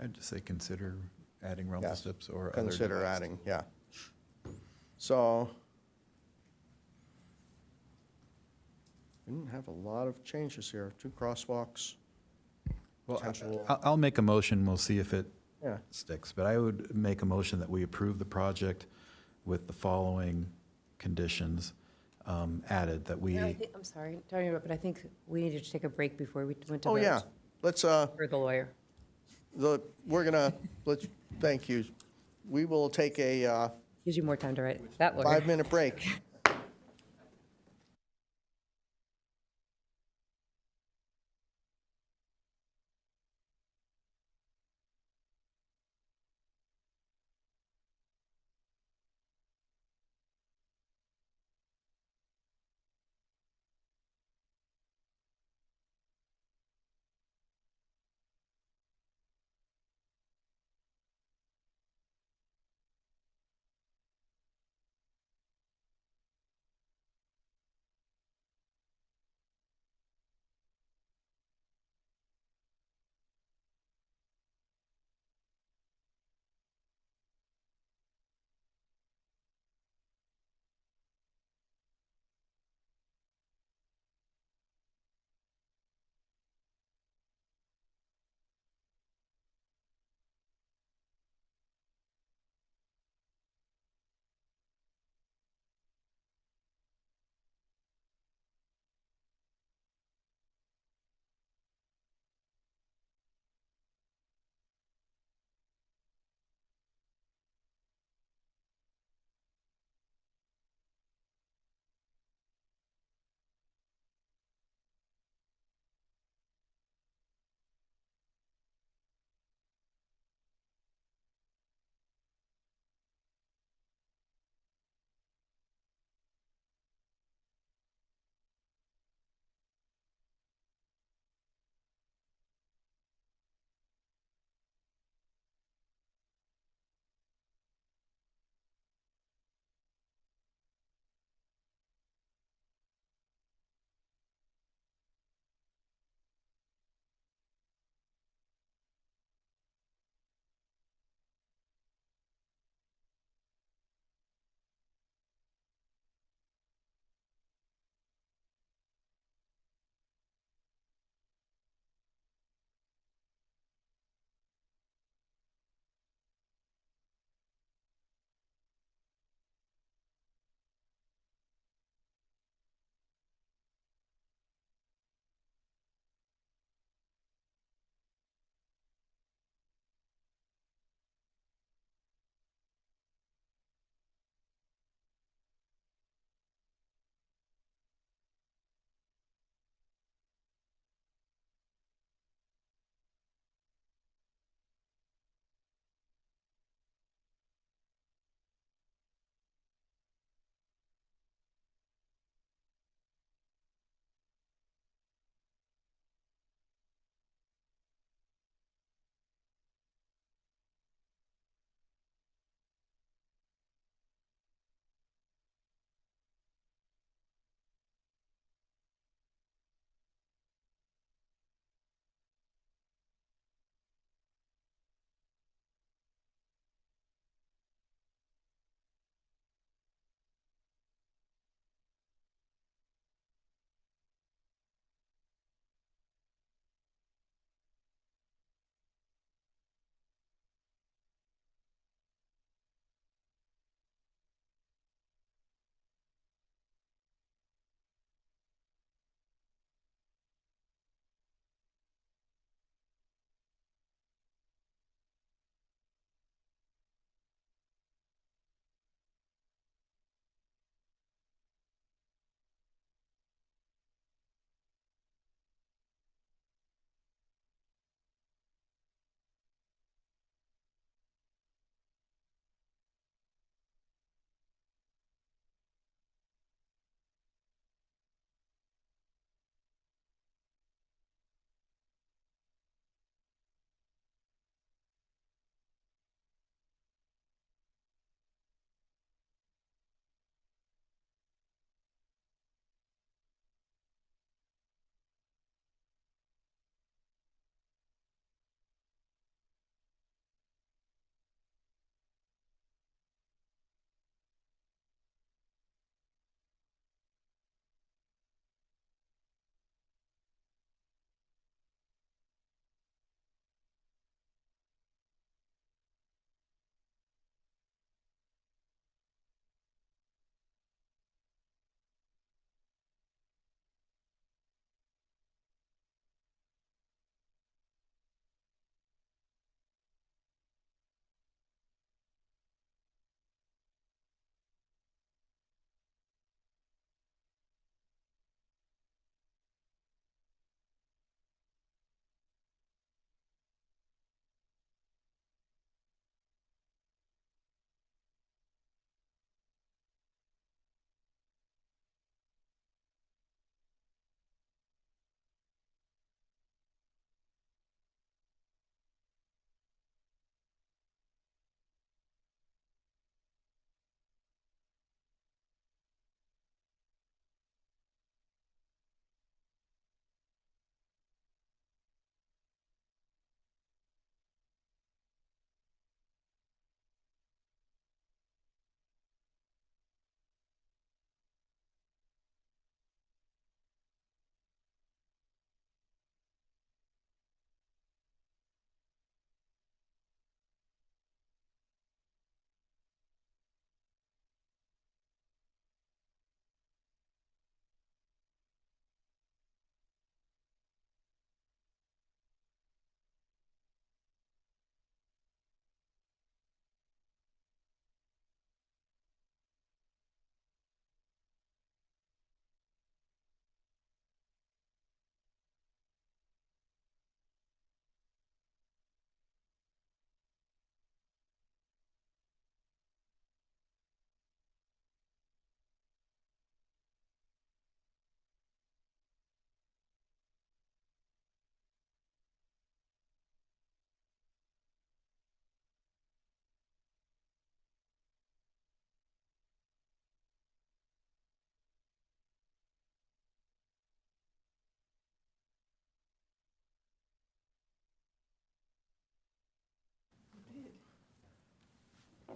I'd just say consider adding rumble Yes, strips or other consider devices. adding, yeah. So, we didn't have a lot of changes here. 2 crosswalks, Well, potential, I'll make a motion, we'll see if it yeah. sticks, but I would make a motion that we approve the project with the following conditions added, that we, I'm sorry, but I think we needed to take a break before we went to Oh, vote. yeah, let's, For the lawyer. thank you. We will take a Gives you more time to write that lawyer. 5-minute break.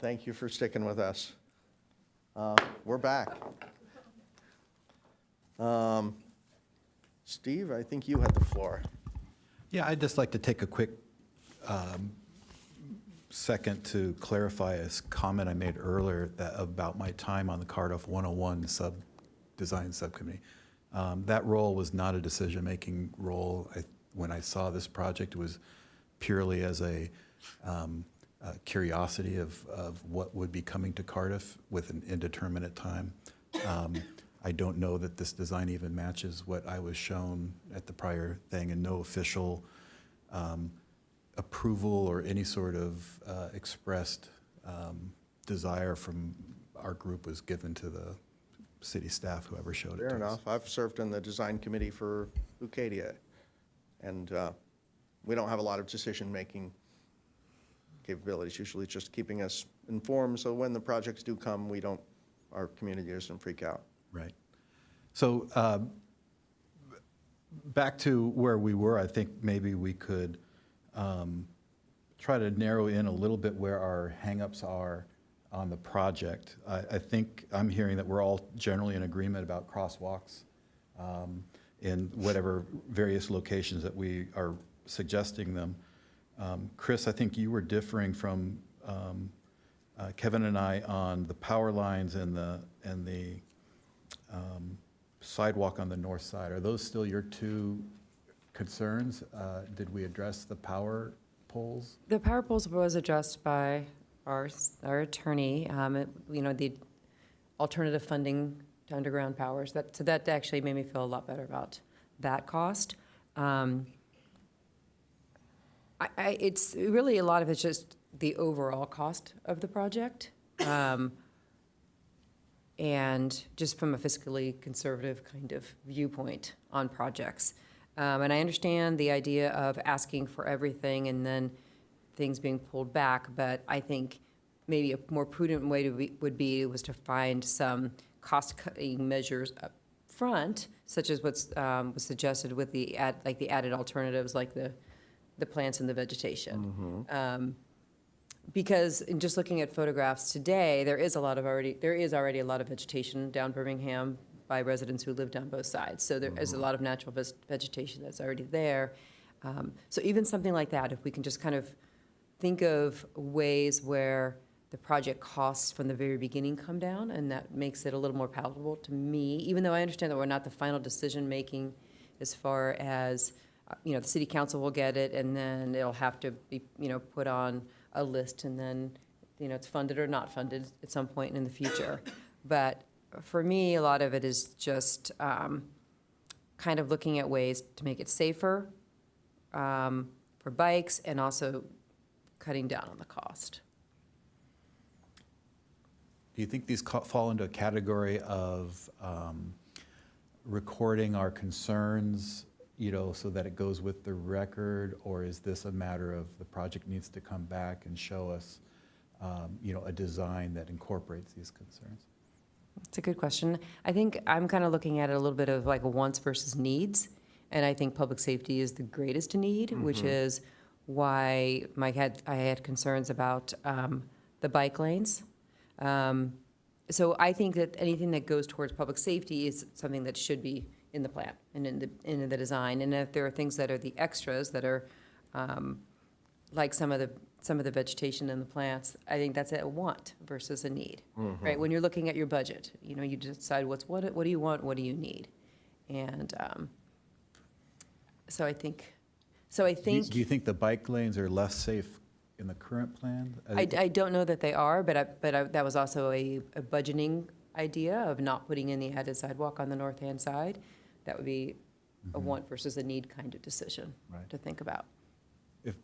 Thank you for sticking with us. We're back. Steve, I think you had the floor. Yeah, I'd just like to take a quick second to clarify a comment I made earlier about my time on the Cardiff 101 design subcommittee. That role was not a decision-making role. When I saw this project, it was purely as a curiosity of what would be coming to Cardiff with an indeterminate time. I don't know that this design even matches what I was shown at the prior thing, and no official approval or any sort of expressed desire from our group was given to the city staff, whoever showed it to us. Fair enough. I've served in the design committee for Leucadia, and we don't have a lot of decision-making capabilities. Usually it's just keeping us informed, so when the projects do come, our community doesn't freak out. Right. So back to where we were, I think maybe we could try to narrow in a little bit where our hangups are on the project. I think I'm hearing that we're all generally in agreement about crosswalks in whatever various locations that we are suggesting them. Chris, I think you were differing from Kevin and I on the power lines and the sidewalk on the north side. Are those still your two concerns? Did we address the power poles? The power poles was addressed by our attorney, the alternative funding to underground powers. So that actually made me feel a lot better about that cost. It's really, a lot of it's just the overall cost of the project. And just from a fiscally conservative kind of viewpoint on projects. And I understand the idea of asking for everything and then things being pulled back, but I think maybe a more prudent way would be to find some cost-cutting measures up front, such as what's was suggested with the added alternatives, like the plants and the vegetation. Because in just looking at photographs today, there is already a lot of vegetation down Birmingham by residents who live down both sides. So there is a lot of natural vegetation that's already there. So even something like that, if we can just kind of think of ways where the project costs from the very beginning come down, and that makes it a little more palatable to me, even though I understand that we're not the final decision-making as far as, the city council will get it, and then it'll have to be, put on a list, and then, it's funded or not funded at some point in the future. But for me, a lot of it is just kind of looking at ways to make it safer for bikes, and also cutting down on the cost. Do you think these fall into a category of recording our concerns, so that it goes with the record, or is this a matter of the project needs to come back and show us, a design that incorporates these concerns? It's a good question. I think I'm kind of looking at it a little bit of like a wants versus needs, and I think public safety is the greatest need, which is why I had concerns about the bike lanes. So I think that anything that goes towards public safety is something that should be in the plan and in the design. And if there are things that are the extras that are like some of the vegetation and the plants, I think that's a want versus a need, right? When you're looking at your budget, you decide what do you want, what do you need, and so I think. Do you think the bike lanes are less safe in the current plan? I don't know that they are, but that was also a budgeting idea of not putting in the added sidewalk on the north-hand side. That would be a want versus a need kind of decision to think about.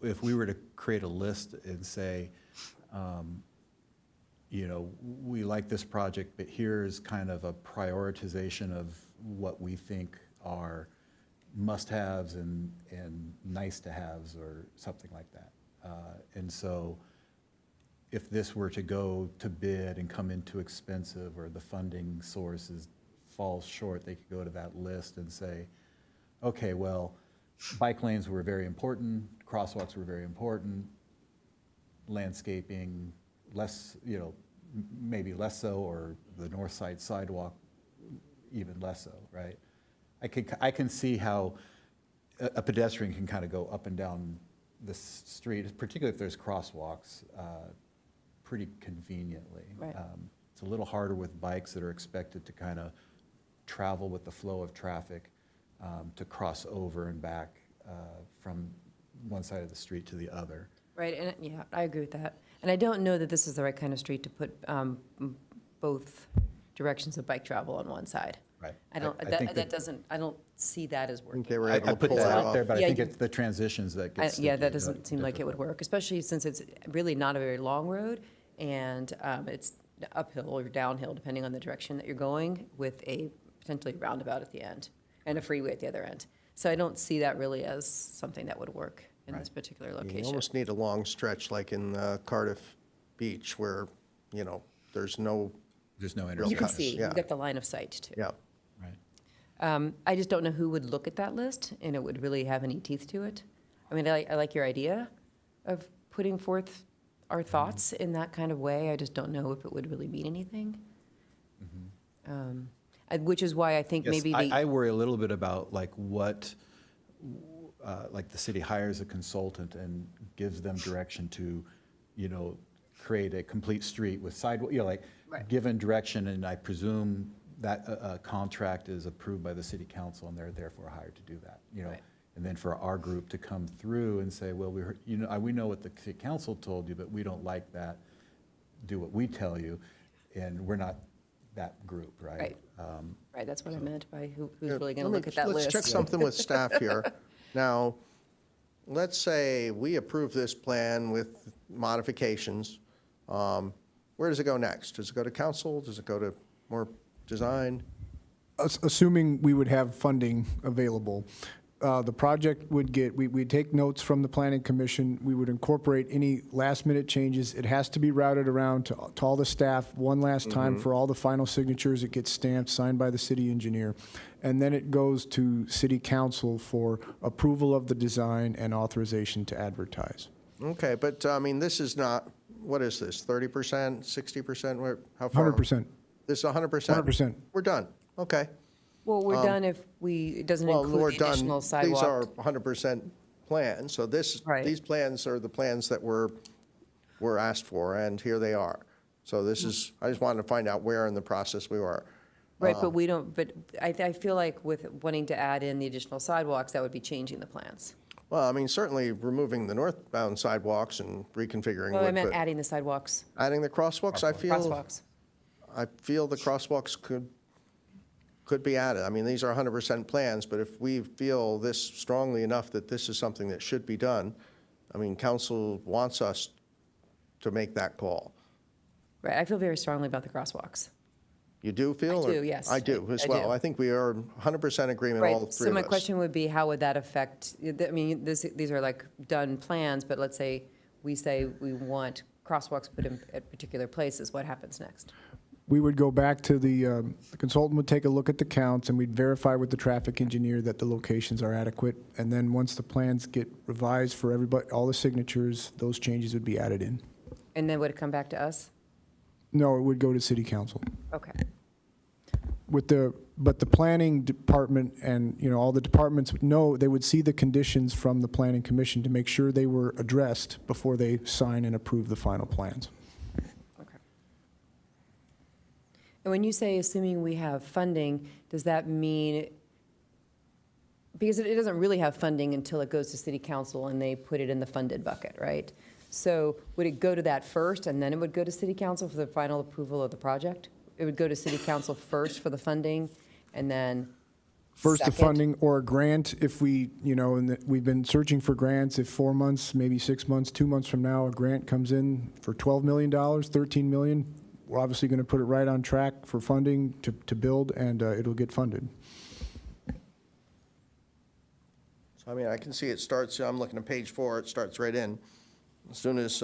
If we were to create a list and say, we like this project, but here's kind of a prioritization of what we think are must-haves and nice-to-haves, or something like that. And so if this were to go to bid and come in too expensive, or the funding sources falls short, they could go to that list and say, okay, well, bike lanes were very important, crosswalks were very important, landscaping less, maybe less so, or the north side sidewalk even less so, right? I can see how a pedestrian can kind of go up and down the street, particularly if there's crosswalks, pretty conveniently. Right. It's a little harder with bikes that are expected to kind of travel with the flow of traffic, to cross over and back from one side of the street to the other. Right, and yeah, I agree with that. And I don't know that this is the right kind of street to put both directions of bike travel on one side. Right. I don't, I think I don't see that as I think working. they were I able to put pull that that out there, off. but I Yeah, think you- it's the transitions that get Yeah, sticky, that doesn't seem like it would difficult. work, especially since it's really not a very long road, and it's uphill or downhill, depending on the direction that you're going, with a potentially roundabout at the end, and a freeway at the other end. So I don't see that really as something that would work in this particular You location. almost need a long stretch like in Cardiff Beach where, there's no, There's no You real can intersection. cuts, see, you yeah. get the line of sight, too. yeah. Right. I just don't know who would look at that list, and it would really have any teeth to it. I mean, I like your idea of putting forth our thoughts in that kind of way. I just don't know if it would really mean anything. Which is why I think Yes, maybe I worry a little bit about like what, like the city hires a consultant and gives them direction to, create a complete street with sidewalk, like Right. given direction, and I presume that a contract is approved by the city council and they're therefore hired to do that, Right. And then for our group to come through and say, well, we heard, we know what the city council told you, but we don't like that. Do what we tell you, and we're not that group, right? Right. Right, that's what I meant by who's Yeah, really going to let me- look at that list. Let's check something with staff here. Now, let's say we approve this plan with modifications. Where does it go next? Does it go to council? Does it go to more design? Assuming we would have funding available, the project would we'd take notes from the planning commission, we would incorporate any last-minute changes. It has to be routed around to all the staff one last time for all the final signatures. It gets stamped, signed by the city engineer. And then it goes to city council for approval of the design and authorization to advertise. Okay, but this is not, what is this, 30%, 60%? How far? 100%. This is 100%? 100%. We're done, okay. Well, we're done if it doesn't Well, include we're the done. additional These sidewalk. are 100% plans, so Right. these plans are the plans that were asked for, and here they are. So this is, I just wanted to find out where in the process we were. Right, but we don't, but I feel like with wanting to add in the additional sidewalks, that would be changing the plans. Well, certainly removing the northbound sidewalks and reconfiguring Well, I would, meant but adding the sidewalks, adding the crosswalks, crosswalks. I feel the crosswalks could be added. These are 100% plans, but if we feel this strongly enough that this is something that should be done, council wants us to make that call. Right, I feel very strongly about the crosswalks. You do feel? I do, or- yes. I do as I well. do. I think we are 100% agreement, all Right, three so of my us. question would be, how would that affect, these are like done plans, but let's say we want crosswalks put in at particular places, what happens next? We would go back to the consultant would take a look at the counts, and we'd verify with the traffic engineer that the locations are adequate. And then once the plans get revised for everybody, all the signatures, those changes would be added in. And then would it come back to us? No, it would go to city council. Okay, But the planning department and, all the departments they would see the conditions from the planning commission to make sure they were addressed before they sign and approve the final plans. okay. And when you say assuming we have funding, does that mean, because it doesn't really have funding until it goes to city council and they put it in the funded bucket, right? So would it go to that first and then it would go to city council for the final approval of the project? It would go to city council first for the funding and then First, the second? funding or a grant, if we, we've been searching for grants, if 4 months, maybe 6 months, 2 months from now, a grant comes in for $12 million, $13 million, we're obviously going to put it right on track for funding to build, and it'll get funded. So, I can see it starts, I'm looking at page 4, it starts right in. As soon as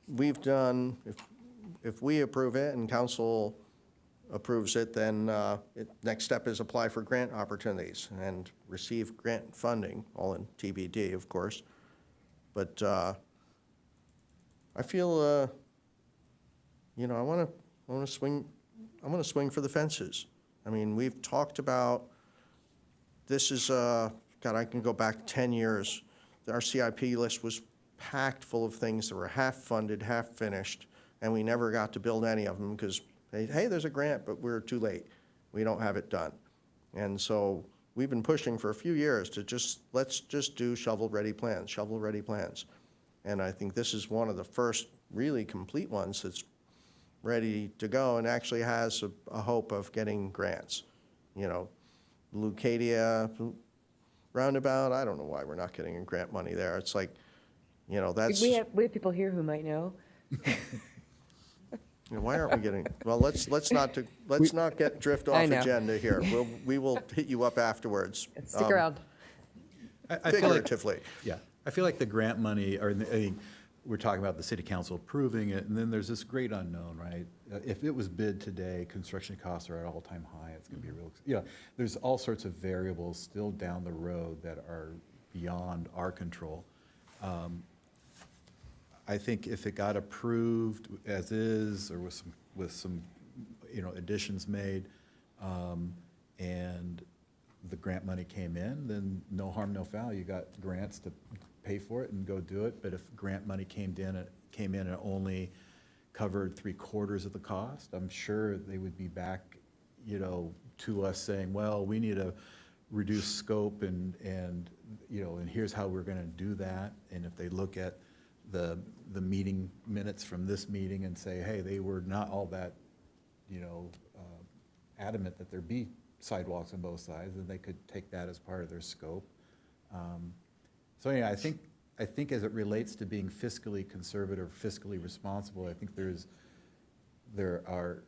we've done, if we approve it and council approves it, then next step is apply for grant opportunities and receive grant funding, all in TBD, of course. But I feel you know, I want to swing for the fences. I mean, we've talked about, this is, God, I can go back 10 years. Our CIP list was packed full of things that were half funded, half finished, and we never got to build any of them because, hey, there's a grant, but we're too late. We don't have it done. And so we've been pushing for a few years to let's just do shovel-ready plans. And I think this is one of the first really complete ones that's ready to go and actually has a hope of getting grants. You know, Leucadia roundabout, I don't know why we're not getting grant money there. It's like, you know, that's. We have people here who might know. Why aren't we getting, well, let's not drift I off know. agenda here. We will hit you up afterwards. Stick around. I feel like, Figuratively. yeah, I feel like the grant money, we're talking about the city council approving it, and then there's this great unknown, right? If it was bid today, construction costs are at all-time high, it's gonna be real, there's all sorts of variables still down the road that are beyond our control. I think if it got approved as is, or with some additions made, and the grant money came in, then no harm, no foul. You got grants to pay for it and go do it. But if grant money came in and only covered 3/4 of the cost, I'm sure they would be back, to us saying, well, we need to reduce scope and here's how we're gonna do that. And if they look at the meeting minutes from this meeting and say, hey, they were not all that, adamant that there be sidewalks on both sides, and they could take that as part of their scope. So yeah, I think as it relates to being fiscally conservative, fiscally responsible, I think there are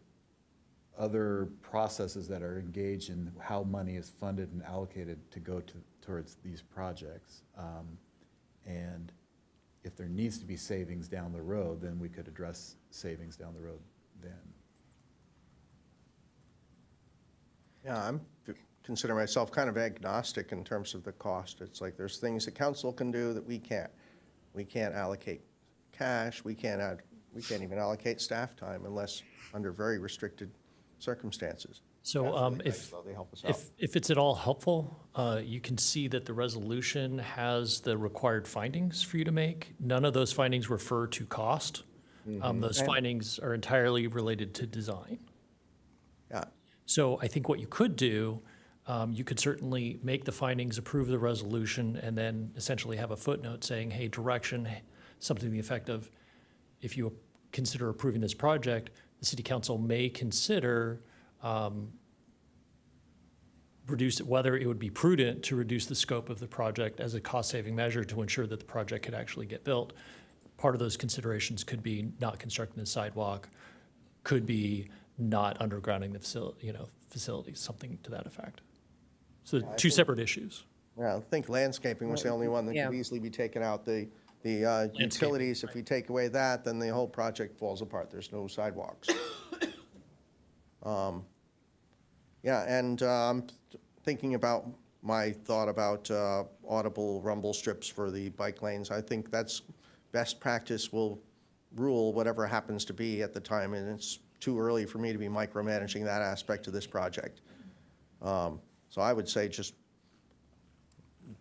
other processes that are engaged in how money is funded and allocated to go towards these projects. And if there needs to be savings down the road, then we could address savings down the road then. Yeah, I'm consider myself kind of agnostic in terms of the cost. It's like there's things that council can do that we can't. We can't allocate cash. We can't even allocate staff time unless under very restricted circumstances. So They help us out. if it's at all helpful, you can see that the resolution has the required findings for you to make. None of those findings refer to cost. Those Right. findings are entirely related to design. Yeah. So I think what you could do, you could certainly make the findings, approve the resolution, and then essentially have a footnote saying, hey, direction, something to the effect of, if you consider approving this project, the city council may consider whether it would be prudent to reduce the scope of the project as a cost-saving measure to ensure that the project could actually get built. Part of those considerations could be not constructing the sidewalk, could be not undergrounding the facilities, something to that effect. So two separate issues. Yeah, I think landscaping was the only one that Yeah. could easily be taken out. The utilities, if we take away that, then the whole project falls apart. There's no sidewalks. Yeah, and I'm thinking about my thought about audible rumble strips for the bike lanes. I think that's best practice will rule whatever happens to be at the time, and it's too early for me to be micromanaging that aspect of this project. So I would say just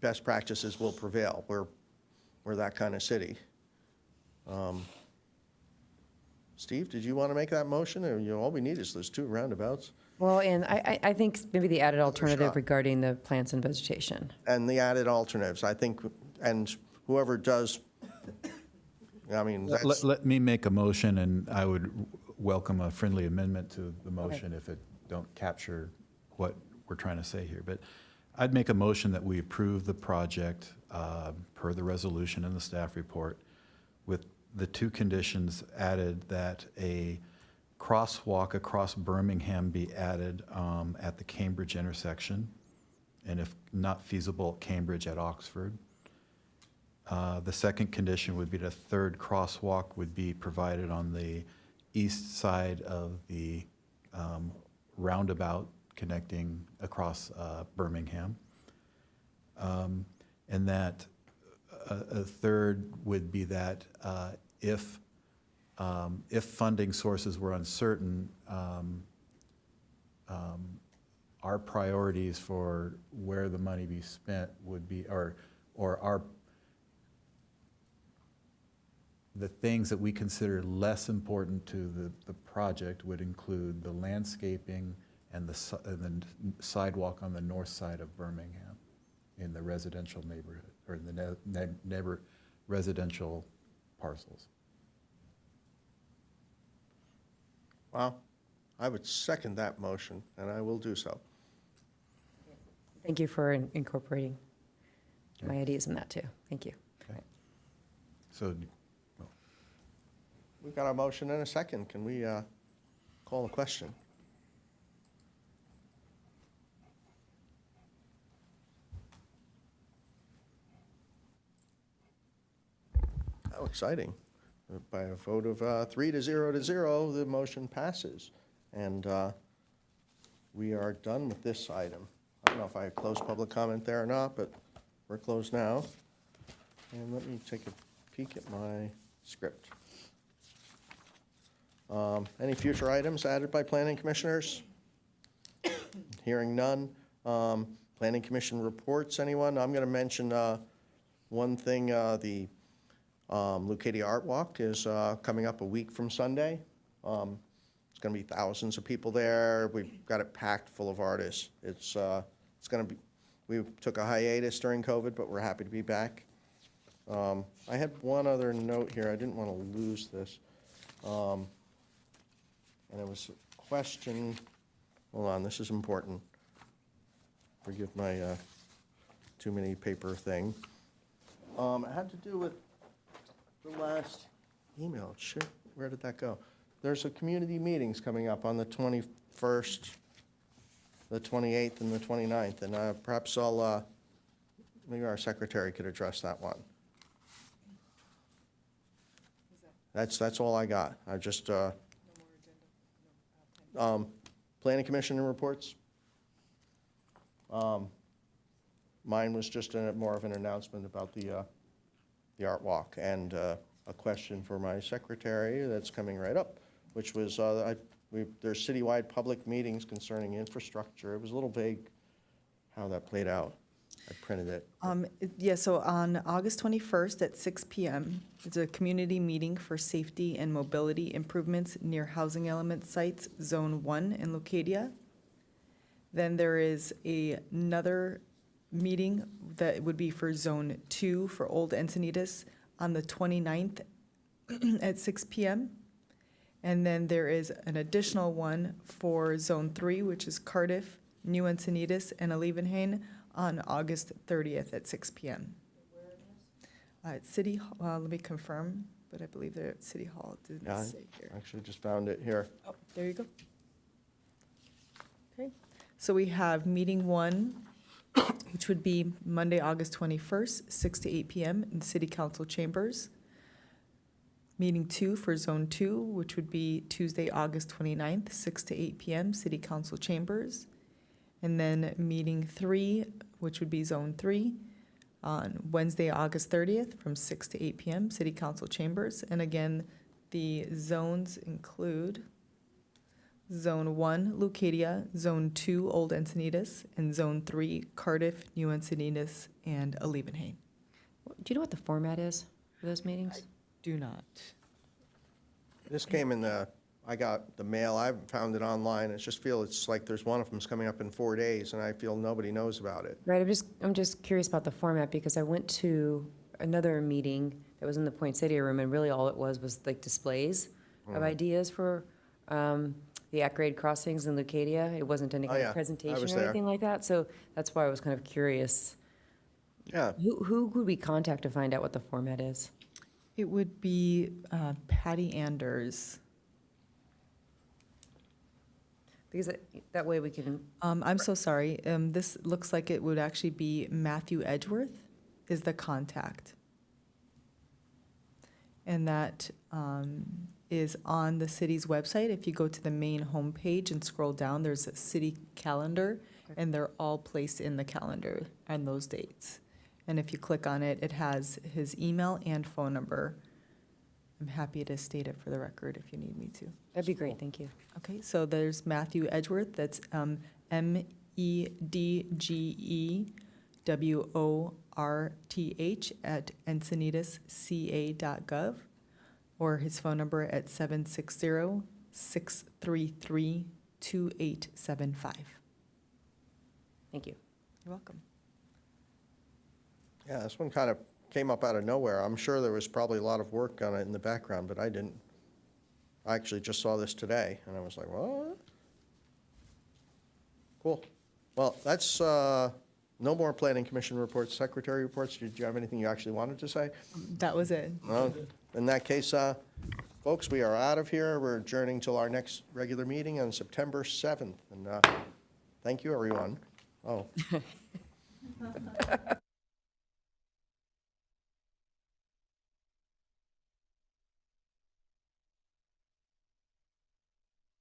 best practices will prevail. We're that kind of city. Steve, did you want to make that motion? Or, all we need is those 2 roundabouts. Well, and I think maybe the added alternative shot. regarding the plants and vegetation. And the added alternatives, I think, and whoever does, I mean, that's, Let me make a motion, and I would welcome a friendly amendment to the motion if it don't capture what we're trying to say here. But I'd make a motion that we approve the project per the resolution and the staff report with the 2 conditions added, that a crosswalk across Birmingham be added at the Cambridge intersection, and if not feasible, Cambridge at Oxford. The second condition would be the 3rd crosswalk would be provided on the east side of the roundabout connecting across Birmingham. And that a third would be that if if funding sources were uncertain, our priorities for where the money be spent would be, or the things that we consider less important to the project would include the landscaping and the sidewalk on the north side of Birmingham in the residential neighborhood, or in the neighbor residential parcels. Well, I would second that motion, and I will do so. Thank you for incorporating my ideas in that too. Thank you. So, We've got a motion and a second. Can we call a question? How exciting. By a vote of 3-0, the motion passes. And we are done with this item. I don't know if I closed public comment there or not, but we're closed now. And let me take a peek at my script. Any future items added by planning commissioners? Hearing none. Planning commission reports, anyone? I'm going to mention one thing. The Leucadia Art Walk is coming up a week from Sunday. It's going to be thousands of people there. We've got it packed full of artists. It's going to be. We took a hiatus during COVID, but we're happy to be back. I had one other note here. I didn't want to lose this. And it was a question, hold on, this is important. Forgive my too many paper thing. It had to do with the last email. Shit, where did that go? There's a community meetings coming up on the 21st, the 28th, and the 29th, and perhaps I'll, maybe our secretary could address that one. That's all I got. I just, planning commission reports. Mine was just more of an announcement about the art walk, and a question for my secretary that's coming right up, which was there's citywide public meetings concerning infrastructure. It was a little vague how that played out. I printed it. Yeah, so on August 21st at 6 p.m., it's a community meeting for safety and mobility improvements near housing element sites, Zone 1 in Leucadia. Then there is another meeting that would be for Zone 2 for Old Encinitas on the 29th at 6 p.m. And then there is an additional one for Zone 3, which is Cardiff, New Encinitas, and Alevenhain on August 30th at 6 p.m. At City Hall, let me confirm, but I believe they're at City Hall. It didn't Yeah, say here. I actually just found it here. Oh, there you go. Okay, so we have meeting 1, which would be Monday, August 21st, 6 to 8 p.m. in the City Council chambers. Meeting 2 for Zone 2, which would be Tuesday, August 29th, 6 to 8 p.m., City Council chambers. And then meeting 3, which would be Zone 3, on Wednesday, August 30th, from 6 to 8 p.m., City Council chambers. And again, the zones include Zone 1, Leucadia, Zone 2, Old Encinitas, and Zone 3, Cardiff, New Encinitas, and Alevenhain. Do you know what the format is for those meetings? Do not. This came in I got the mail. I haven't found it online. I just feel it's like there's one of them's coming up in 4 days, and I feel nobody knows about it. Right, I'm just curious about the format, because I went to another meeting that was in the poinsettia room, and really all it was like displays of ideas for the at-grade crossings in Leucadia. It wasn't any kind yeah, of presentation was or there. anything like that, so that's why I was kind of curious. Yeah, Who could we contact to find out what the format is? It would be Patty Anders. Because that way we can, I'm so sorry. This looks like it would actually be Matthew Edgeworth is the contact. And that is on the city's website. If you go to the main homepage and scroll down, there's a city calendar, and they're all placed in the calendar and those dates. And if you click on it, it has his email and phone number. I'm happy to state it for the record if you need me to. That'd be great, thank you. Okay, so there's Matthew Edgeworth, that's MEDGEWORTH at encinitasca.gov, or his phone number at 760-633-2875. Thank you. You're welcome. Yeah, this one kind of came up out of nowhere. I'm sure there was probably a lot of work on it in the background, but I didn't. I actually just saw this today, and I was like, what? Cool. Well, that's, no more planning commission reports, secretary reports. Did you have anything you actually wanted to say? That was it. No? In that case, folks, we are out of here. We're adjourning till our next regular meeting on September 7th. And thank you, everyone. Oh.